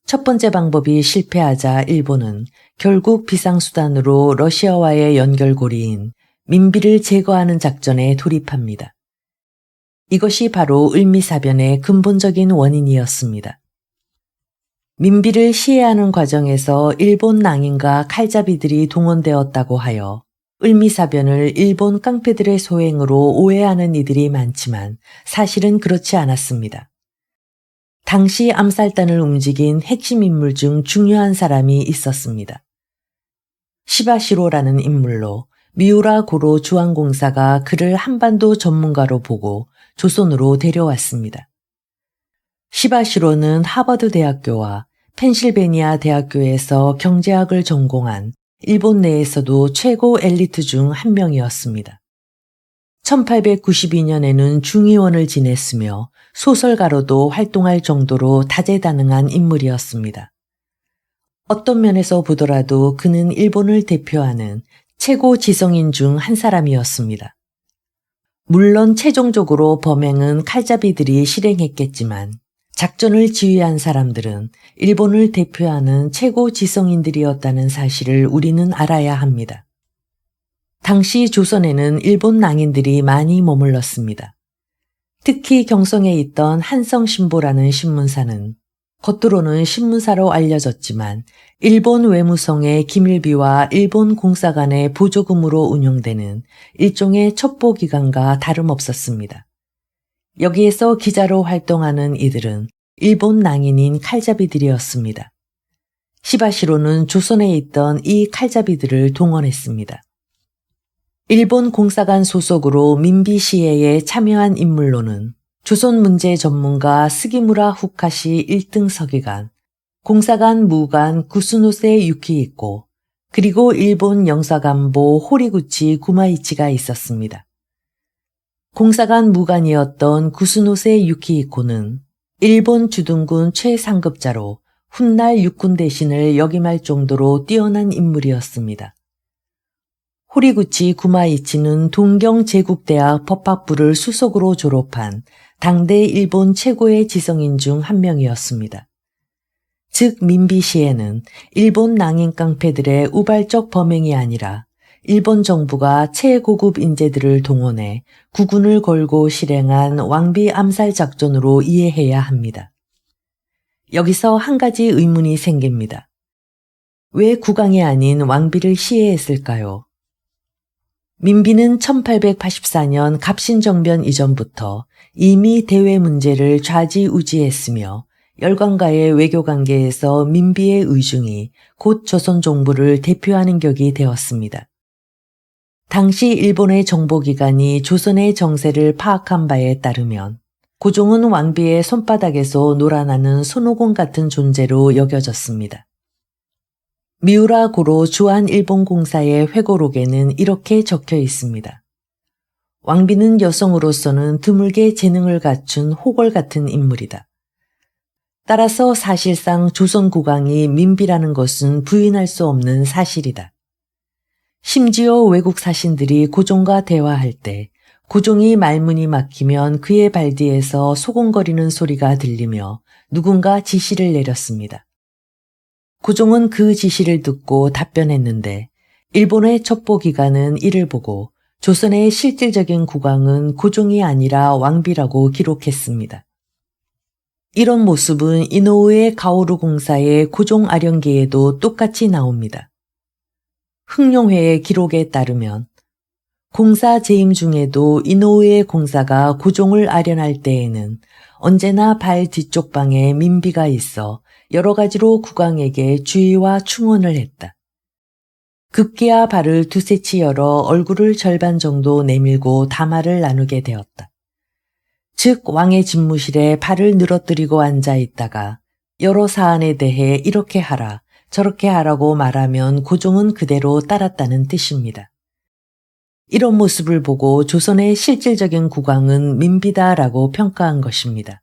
첫 번째 방법이 실패하자 일본은 결국 비상수단으로 러시아와의 연결고리인 민비를 제거하는 작전에 돌입합니다. 이것이 바로 을미사변의 근본적인 원인이었습니다. 민비를 시해하는 과정에서 일본 낭인과 칼잡이들이 동원되었다고 하여 을미사변을 일본 깡패들의 소행으로 오해하는 이들이 많지만 사실은 그렇지 않았습니다. 당시 암살단을 움직인 핵심 인물 중 중요한 사람이 있었습니다. 시바시로라는 인물로 미우라 고로 주한공사가 그를 한반도 전문가로 보고 조선으로 데려왔습니다. 시바시로는 하버드 대학교와 펜실베니아 대학교에서 경제학을 전공한 일본 내에서도 최고 엘리트 중 한 명이었습니다. 1892년에는 중의원을 지냈으며 소설가로도 활동할 정도로 다재다능한 인물이었습니다. 어떤 면에서 보더라도 그는 일본을 대표하는 최고 지성인 중 한 사람이었습니다. 물론 최종적으로 범행은 칼잡이들이 실행했겠지만 작전을 지휘한 사람들은 일본을 대표하는 최고 지성인들이었다는 사실을 우리는 알아야 합니다. 당시 조선에는 일본 낭인들이 많이 머물렀습니다. 특히 경성에 있던 한성신보라는 신문사는 겉으로는 신문사로 알려졌지만 일본 외무성의 기밀비와 일본 공사관의 보조금으로 운영되는 일종의 첩보기관과 다름없었습니다. 여기에서 기자로 활동하는 이들은 일본 낭인인 칼잡이들이었습니다. 시바시로는 조선에 있던 이 칼잡이들을 동원했습니다. 일본 공사관 소속으로 민비시해에 참여한 인물로는 조선 문제 전문가 스기무라 후카시 1등 서기관, 공사관 무관 구스노세 유키이코, 그리고 일본 영사관보 호리구치 구마이치가 있었습니다. 공사관 무관이었던 구스노세 유키이코는 일본 주둔군 최상급자로 훗날 육군 대신을 역임할 정도로 뛰어난 인물이었습니다. 호리구치 구마이치는 동경 제국대학 법학부를 수석으로 졸업한 당대 일본 최고의 지성인 중 한 명이었습니다. 즉 민비시에는 일본 낭인 깡패들의 우발적 범행이 아니라 일본 정부가 최고급 인재들을 동원해 국군을 걸고 실행한 왕비 암살 작전으로 이해해야 합니다. 여기서 한 가지 의문이 생깁니다. 왜 국왕이 아닌 왕비를 시해했을까요? 민비는 1884년 갑신정변 이전부터 이미 대외 문제를 좌지우지했으며 열강과의 외교관계에서 민비의 의중이 곧 조선 정부를 대표하는 격이 되었습니다. 당시 일본의 정보기관이 조선의 정세를 파악한 바에 따르면 고종은 왕비의 손바닥에서 놀아나는 손오공 같은 존재로 여겨졌습니다. 미우라 고로 주한 일본 공사의 회고록에는 이렇게 적혀 있습니다. 왕비는 여성으로서는 드물게 재능을 갖춘 호걸 같은 인물이다. 따라서 사실상 조선 국왕이 민비라는 것은 부인할 수 없는 사실이다. 심지어 외국 사신들이 고종과 대화할 때 고종이 말문이 막히면 그의 발뒤에서 소곤거리는 소리가 들리며 누군가 지시를 내렸습니다. 고종은 그 지시를 듣고 답변했는데 일본의 첩보기관은 이를 보고 조선의 실질적인 국왕은 고종이 아니라 왕비라고 기록했습니다. 이런 모습은 이노우에 가오루 공사의 고종 아령기에도 똑같이 나옵니다. 흥룡회의 기록에 따르면 공사 재임 중에도 이노우에 공사가 고종을 아련할 때에는 언제나 발 뒤쪽 방에 민비가 있어 여러 가지로 국왕에게 주의와 충원을 했다. 급기야 발을 두세치 열어 얼굴을 절반 정도 내밀고 담화를 나누게 되었다. 즉 왕의 집무실에 발을 늘어뜨리고 앉아 있다가 여러 사안에 대해 이렇게 하라 저렇게 하라고 말하면 고종은 그대로 따랐다는 뜻입니다. 이런 모습을 보고 조선의 실질적인 국왕은 민비다라고 평가한 것입니다.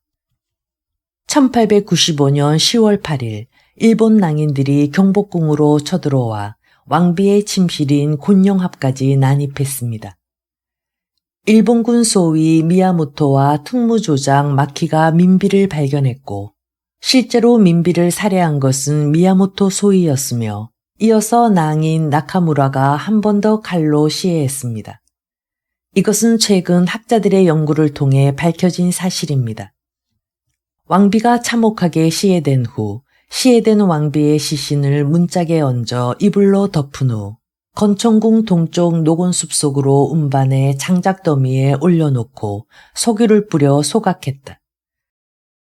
1895년 10월 8일 일본 낭인들이 경복궁으로 쳐들어와 왕비의 침실인 곤영합까지 난입했습니다. 일본군 소위 미야모토와 특무조장 마키가 민비를 발견했고 실제로 민비를 살해한 것은 미야모토 소위였으며 이어서 낭인 나카무라가 한 번 더 칼로 시해했습니다. 이것은 최근 학자들의 연구를 통해 밝혀진 사실입니다. 왕비가 참혹하게 시해된 후 시해된 왕비의 시신을 문짝에 얹어 이불로 덮은 후 건천궁 동쪽 녹원숲 속으로 운반해 장작더미에 올려놓고 석유를 뿌려 소각했다.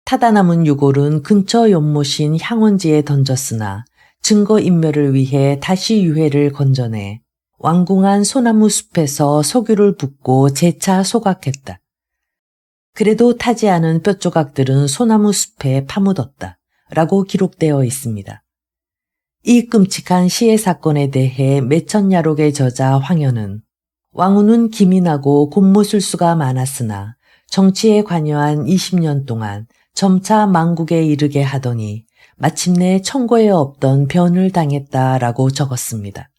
타다 남은 유골은 근처 연못인 향원지에 던졌으나 증거인멸을 위해 다시 유해를 건져내 왕궁안 소나무 숲에서 석유를 붓고 재차 소각했다. 그래도 타지 않은 뼈조각들은 소나무 숲에 파묻었다. 라고 기록되어 있습니다. 이 끔찍한 시해 사건에 대해 매천야록의 저자 황현은 왕후는 기민하고 곤모술수가 많았으나 정치에 관여한 20년 동안 점차 망국에 이르게 하더니 마침내 천고에 없던 변을 당했다라고 적었습니다.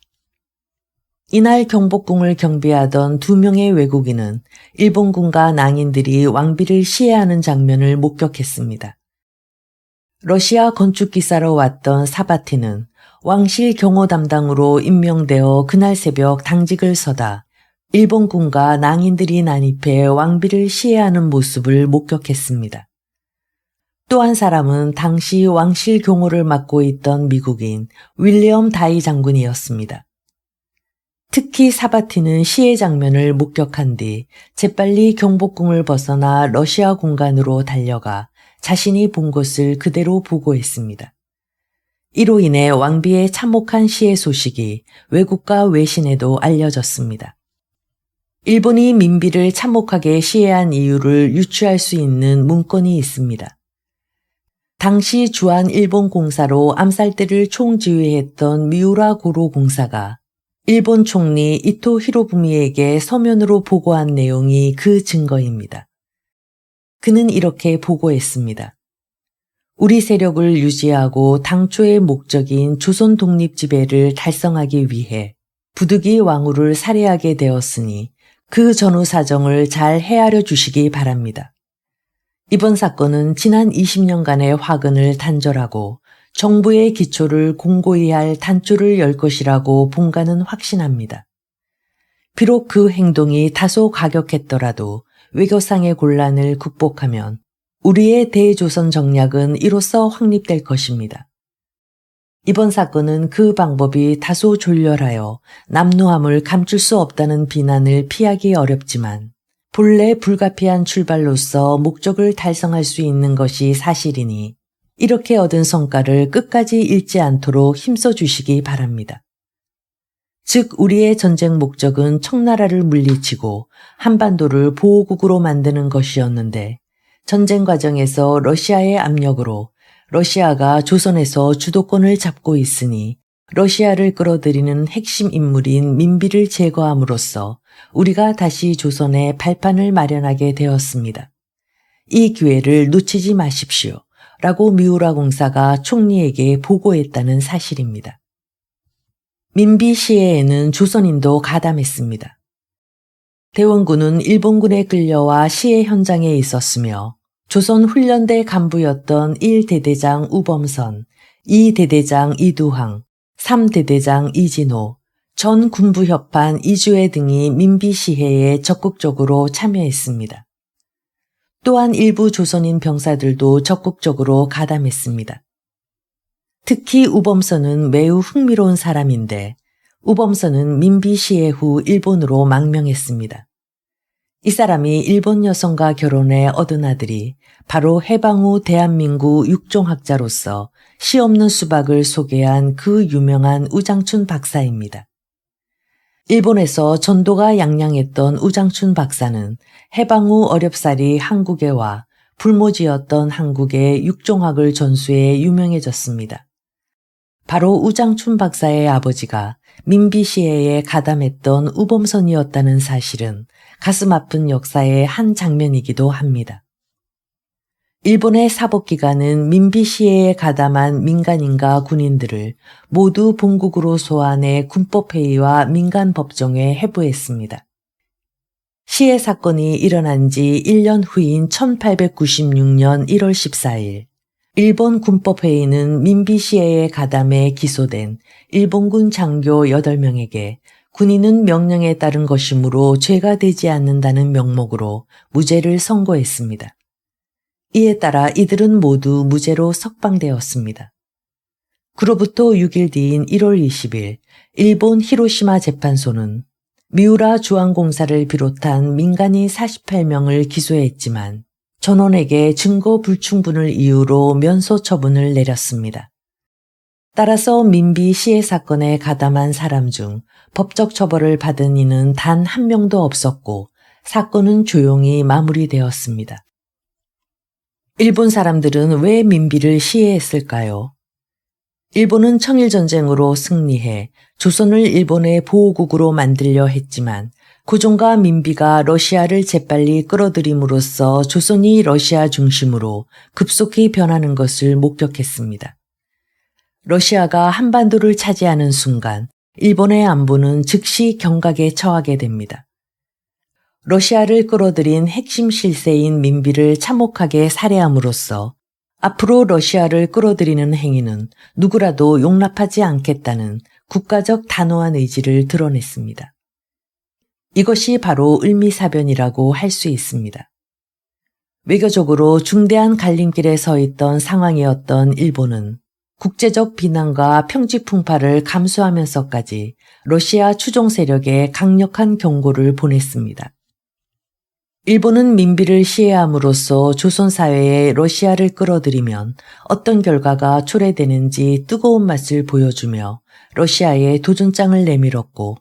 이날 경복궁을 경비하던 2명의 외국인은 일본군과 낭인들이 왕비를 시해하는 장면을 목격했습니다. 러시아 건축기사로 왔던 사바티는 왕실 경호 담당으로 임명되어 그날 새벽 당직을 서다 일본군과 낭인들이 난입해 왕비를 시해하는 모습을 목격했습니다. 또 한 사람은 당시 왕실 경호를 맡고 있던 미국인 윌리엄 다이 장군이었습니다. 특히 사바티는 시해 장면을 목격한 뒤 재빨리 경복궁을 벗어나 러시아 공간으로 달려가 자신이 본 것을 그대로 보고했습니다. 이로 인해 왕비의 참혹한 시해 소식이 외국과 외신에도 알려졌습니다. 일본이 민비를 참혹하게 시해한 이유를 유추할 수 있는 문건이 있습니다. 당시 주한 일본 공사로 암살대를 총지휘했던 미우라 고로 공사가 일본 총리 이토 히로부미에게 서면으로 보고한 내용이 그 증거입니다. 그는 이렇게 보고했습니다. 우리 세력을 유지하고 당초의 목적인 조선 독립 지배를 달성하기 위해 부득이 왕후를 살해하게 되었으니 그 전후 사정을 잘 헤아려 주시기 바랍니다. 이번 사건은 지난 20년간의 화근을 단절하고 정부의 기초를 공고히 할 단초를 열 것이라고 본가는 확신합니다. 비록 그 행동이 다소 가격했더라도 외교상의 곤란을 극복하면 우리의 대조선 정략은 이로써 확립될 것입니다. 이번 사건은 그 방법이 다소 졸렬하여 남루함을 감출 수 없다는 비난을 피하기 어렵지만 본래 불가피한 출발로서 목적을 달성할 수 있는 것이 사실이니 이렇게 얻은 성과를 끝까지 잃지 않도록 힘써 주시기 바랍니다. 즉 우리의 전쟁 목적은 청나라를 물리치고 한반도를 보호국으로 만드는 것이었는데 전쟁 과정에서 러시아의 압력으로 러시아가 조선에서 주도권을 잡고 있으니 러시아를 끌어들이는 핵심 인물인 민비를 제거함으로써 우리가 다시 조선에 발판을 마련하게 되었습니다. 이 기회를 놓치지 마십시오. 라고 미우라 공사가 총리에게 보고했다는 사실입니다. 민비 시해에는 조선인도 가담했습니다. 대원군은 일본군에 끌려와 시해 현장에 있었으며 조선 훈련대 간부였던 1대대장 우범선, 2대대장 이두황, 3대대장 이진호, 전 군부협판 이주혜 등이 민비 시해에 적극적으로 참여했습니다. 또한 일부 조선인 병사들도 적극적으로 가담했습니다. 특히 우범선은 매우 흥미로운 사람인데 우범선은 민비 시해 후 일본으로 망명했습니다. 이 사람이 일본 여성과 결혼해 얻은 아들이 바로 해방 후 대한민국 육종학자로서 시 없는 수박을 소개한 그 유명한 우장춘 박사입니다. 일본에서 전도가 양양했던 우장춘 박사는 해방 후 어렵사리 한국에 와 불모지였던 한국의 육종학을 전수해 유명해졌습니다. 바로 우장춘 박사의 아버지가 민비 시해에 가담했던 우범선이었다는 사실은 가슴 아픈 역사의 한 장면이기도 합니다. 일본의 사법기관은 민비 시해에 가담한 민간인과 군인들을 모두 본국으로 소환해 군법회의와 민간법정에 회부했습니다. 시해 사건이 일어난 지 1년 후인 1896년 1월 14일 일본 군법회의는 민비 시해에 가담해 기소된 일본군 장교 8명에게 군인은 명령에 따른 것이므로 죄가 되지 않는다는 명목으로 무죄를 선고했습니다. 이에 따라 이들은 모두 무죄로 석방되었습니다. 그로부터 6일 뒤인 1월 20일 일본 히로시마 재판소는 미우라 주한공사를 비롯한 민간인 48명을 기소했지만 전원에게 증거 불충분을 이유로 면소 처분을 내렸습니다. 따라서 민비 시해 사건에 가담한 사람 중 법적 처벌을 받은 이는 단 한 명도 없었고 사건은 조용히 마무리되었습니다. 일본 사람들은 왜 민비를 시해했을까요? 일본은 청일전쟁으로 승리해 조선을 일본의 보호국으로 만들려 했지만 고종과 민비가 러시아를 재빨리 끌어들임으로써 조선이 러시아 중심으로 급속히 변하는 것을 목격했습니다. 러시아가 한반도를 차지하는 순간 일본의 안보는 즉시 경각에 처하게 됩니다. 러시아를 끌어들인 핵심 실세인 민비를 참혹하게 살해함으로써 앞으로 러시아를 끌어들이는 행위는 누구라도 용납하지 않겠다는 국가적 단호한 의지를 드러냈습니다. 이것이 바로 을미사변이라고 할 수 있습니다. 외교적으로 중대한 갈림길에 서 있던 상황이었던 일본은 국제적 비난과 평지풍파를 감수하면서까지 러시아 추종 세력에 강력한 경고를 보냈습니다. 일본은 민비를 시해함으로써 조선 사회에 러시아를 끌어들이면 어떤 결과가 초래되는지 뜨거운 맛을 보여주며 러시아에 도전장을 내밀었고,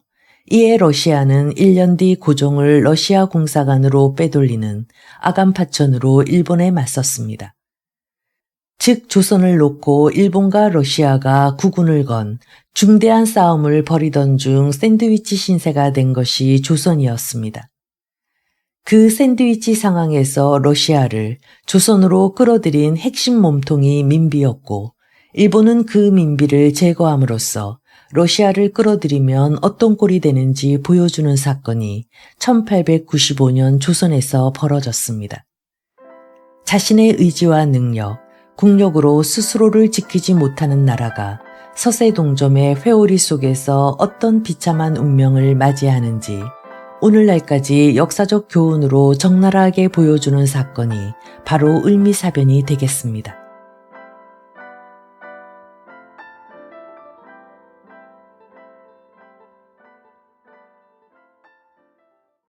이에 러시아는 1년 뒤 고종을 러시아 공사관으로 빼돌리는 아간파천으로 일본에 맞섰습니다. 즉 조선을 놓고 일본과 러시아가 국군을 건 중대한 싸움을 벌이던 중 샌드위치 신세가 된 것이 조선이었습니다. 그 샌드위치 상황에서 러시아를 조선으로 끌어들인 핵심 몸통이 민비였고, 일본은 그 민비를 제거함으로써 러시아를 끌어들이면 어떤 꼴이 되는지 보여주는 사건이 1895년 조선에서 벌어졌습니다. 자신의 의지와 능력, 국력으로 스스로를 지키지 못하는 나라가 서세동점의 회오리 속에서 어떤 비참한 운명을 맞이하는지 오늘날까지 역사적 교훈으로 적나라하게 보여주는 사건이 바로 을미사변이 되겠습니다.